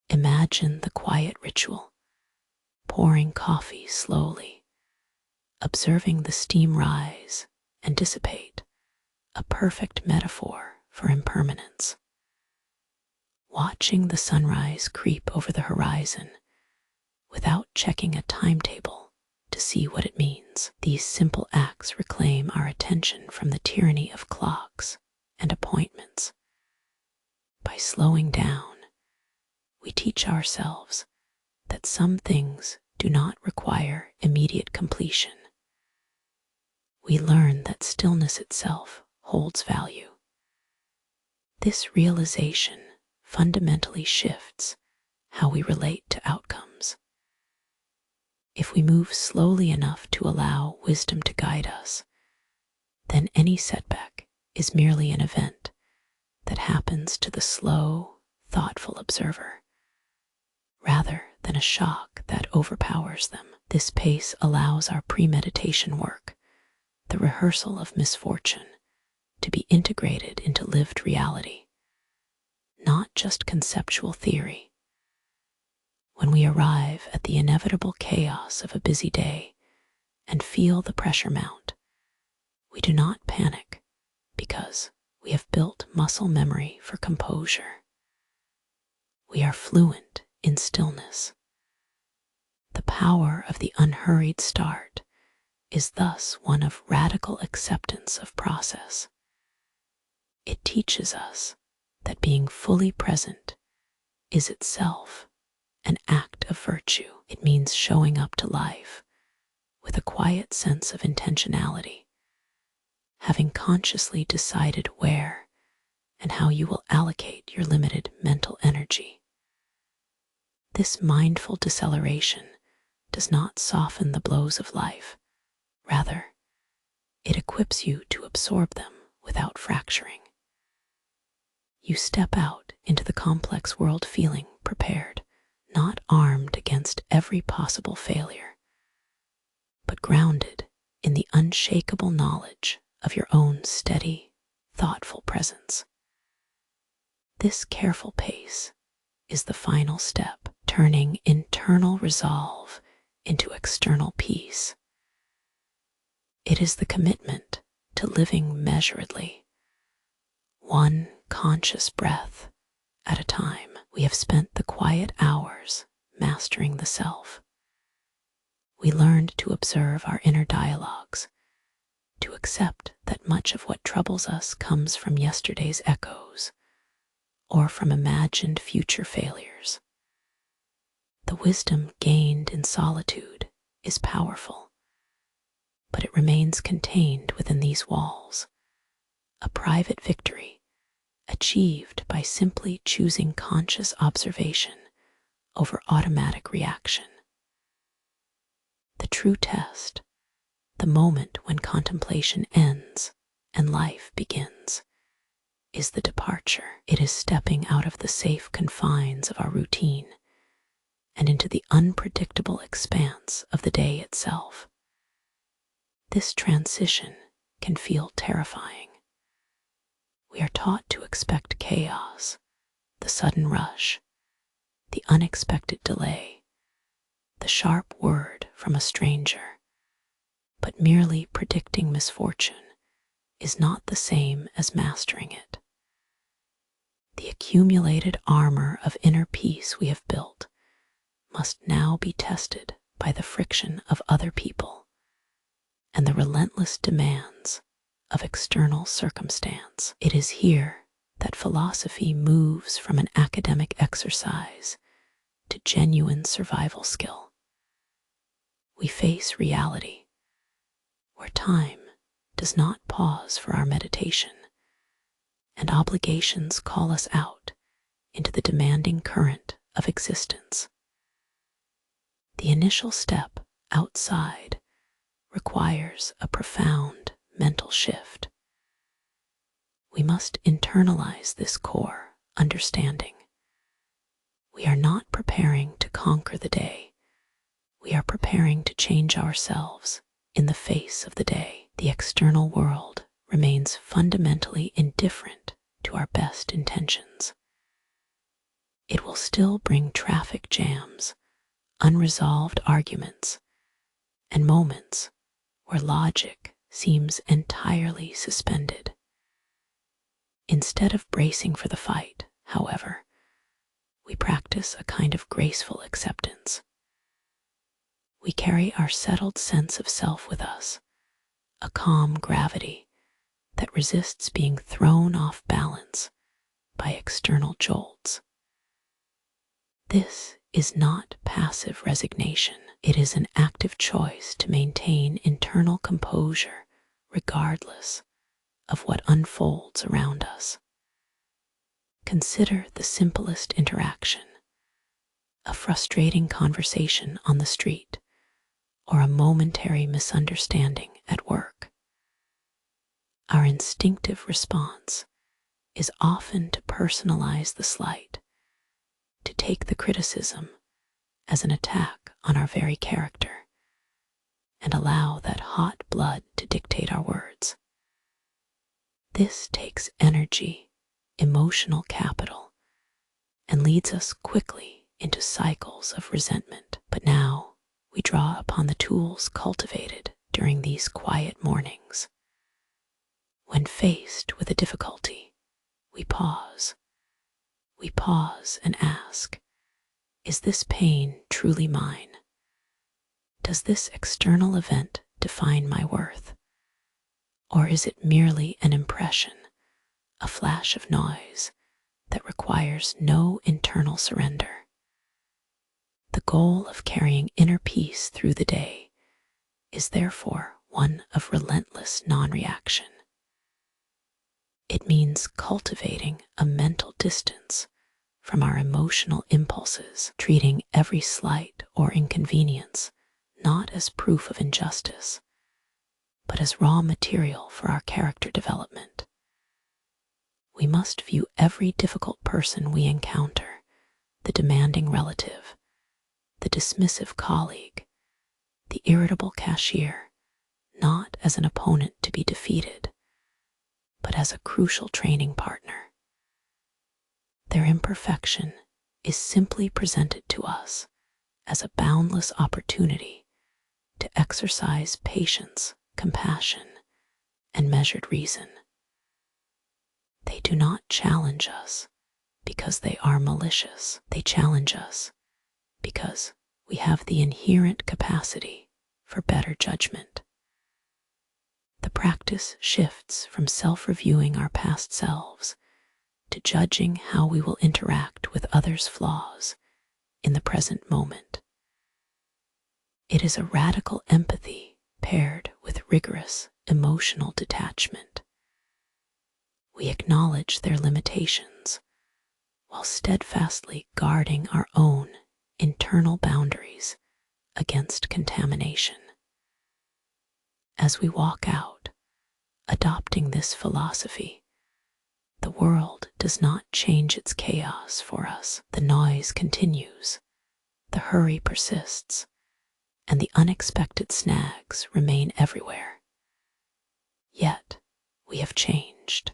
Imagine the quiet ritual, pouring coffee slowly, observing the steam rise and dissipate, a perfect metaphor for impermanence. Watching the sunrise creep over the horizon without checking a timetable to see what it means. These simple acts reclaim our attention from the tyranny of clocks and appointments. By slowing down, we teach ourselves that some things do not require immediate completion. We learn that stillness itself holds value. This realization fundamentally shifts how we relate to outcomes. If we move slowly enough to allow wisdom to guide us, then any setback is merely an event that happens to the slow, thoughtful observer, rather than a shock that overpowers them. This pace allows our premeditation work, the rehearsal of misfortune, to be integrated into lived reality, not just conceptual theory. When we arrive at the inevitable chaos of a busy day and feel the pressure mount, we do not panic because we have built muscle memory for composure. We are fluent in stillness. The power of the unhurried start is thus one of radical acceptance of process. It teaches us that being fully present is itself an act of virtue. It means showing up to life with a quiet sense of intentionality, having consciously decided where and how you will allocate your limited mental energy. This mindful deceleration does not soften the blows of life. Rather, it equips you to absorb them without fracturing. You step out into the complex world feeling prepared, not armed against every possible failure, but grounded in the unshakable knowledge of your own steady, thoughtful presence. This careful pace is the final step, turning internal resolve into external peace. It is the commitment to living measuredly, one conscious breath at a time. We have spent the quiet hours mastering the self. We learned to observe our inner dialogues, to accept that much of what troubles us comes from yesterday's echoes or from imagined future failures. The wisdom gained in solitude is powerful, but it remains contained within these walls, a private victory achieved by simply choosing conscious observation over automatic reaction. The true test, the moment when contemplation ends and life begins, is the departure. It is stepping out of the safe confines of our routine and into the unpredictable expanse of the day itself. This transition can feel terrifying. We are taught to expect chaos, the sudden rush, the unexpected delay, the sharp word from a stranger. But merely predicting misfortune is not the same as mastering it. The accumulated armor of inner peace we have built must now be tested by the friction of other people and the relentless demands of external circumstance. It is here that philosophy moves from an academic exercise to genuine survival skill. We face reality, where time does not pause for our meditation, and obligations call us out into the demanding current of existence. The initial step outside requires a profound mental shift. We must internalize this core understanding. We are not preparing to conquer the day. We are preparing to change ourselves in the face of the day. The external world remains fundamentally indifferent to our best intentions. It will still bring traffic jams, unresolved arguments, and moments where logic seems entirely suspended. Instead of bracing for the fight, however, we practice a kind of graceful acceptance. We carry our settled sense of self with us, a calm gravity that resists being thrown off balance by external jolts. This is not passive resignation. It is an active choice to maintain internal composure regardless of what unfolds around us. Consider the simplest interaction, a frustrating conversation on the street, or a momentary misunderstanding at work. Our instinctive response is often to personalize the slight, to take the criticism as an attack on our very character. and allow that hot blood to dictate our words. This takes energy, emotional capital, and leads us quickly into cycles of resentment. But now we draw upon the tools cultivated during these quiet mornings. When faced with a difficulty, we pause. We pause and ask, is this pain truly mine? Does this external event define my worth? Or is it merely an impression, a flash of noise that requires no internal surrender? The goal of carrying inner peace through the day is therefore one of relentless non-reaction. It means cultivating a mental distance from our emotional impulses, treating every slight or inconvenience not as proof of injustice, but as raw material for our character development. We must view every difficult person we encounter, the demanding relative, the dismissive colleague, the irritable cashier, not as an opponent to be defeated, but as a crucial training partner. Their imperfection is simply presented to us as a boundless opportunity to exercise patience, compassion, and measured reason. They do not challenge us because they are malicious. They challenge us because we have the inherent capacity for better judgment. The practice shifts from self-reviewing our past selves to judging how we will interact with others' flaws in the present moment. It is a radical empathy paired with rigorous emotional detachment. We acknowledge their limitations while steadfastly guarding our own internal boundaries against contamination. As we walk out, adopting this philosophy, the world does not change its chaos for us. The noise continues, the hurry persists, and the unexpected snags remain everywhere. Yet, we have changed.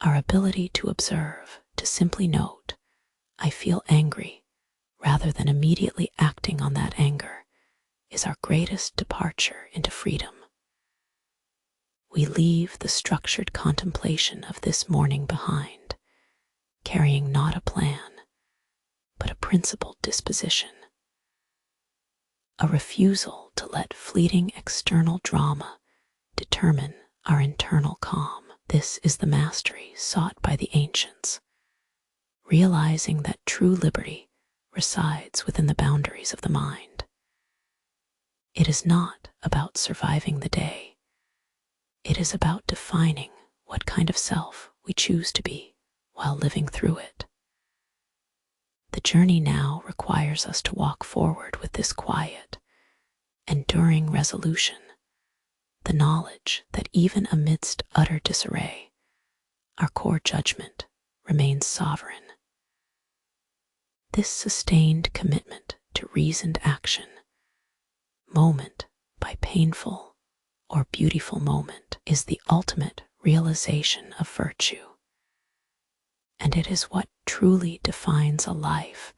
Our ability to observe, to simply note, I feel angry, rather than immediately acting on that anger, is our greatest departure into freedom. We leave the structured contemplation of this morning behind, carrying not a plan, but a principled disposition. A refusal to let fleeting external drama determine our internal calm. This is the mastery sought by the ancients, realizing that true liberty resides within the boundaries of the mind. It is not about surviving the day. It is about defining what kind of self we choose to be while living through it. The journey now requires us to walk forward with this quiet, enduring resolution, the knowledge that even amidst utter disarray, our core judgment remains sovereign. This sustained commitment to reasoned action, moment by painful or beautiful moment, is the ultimate realization of virtue. And it is what truly defines a life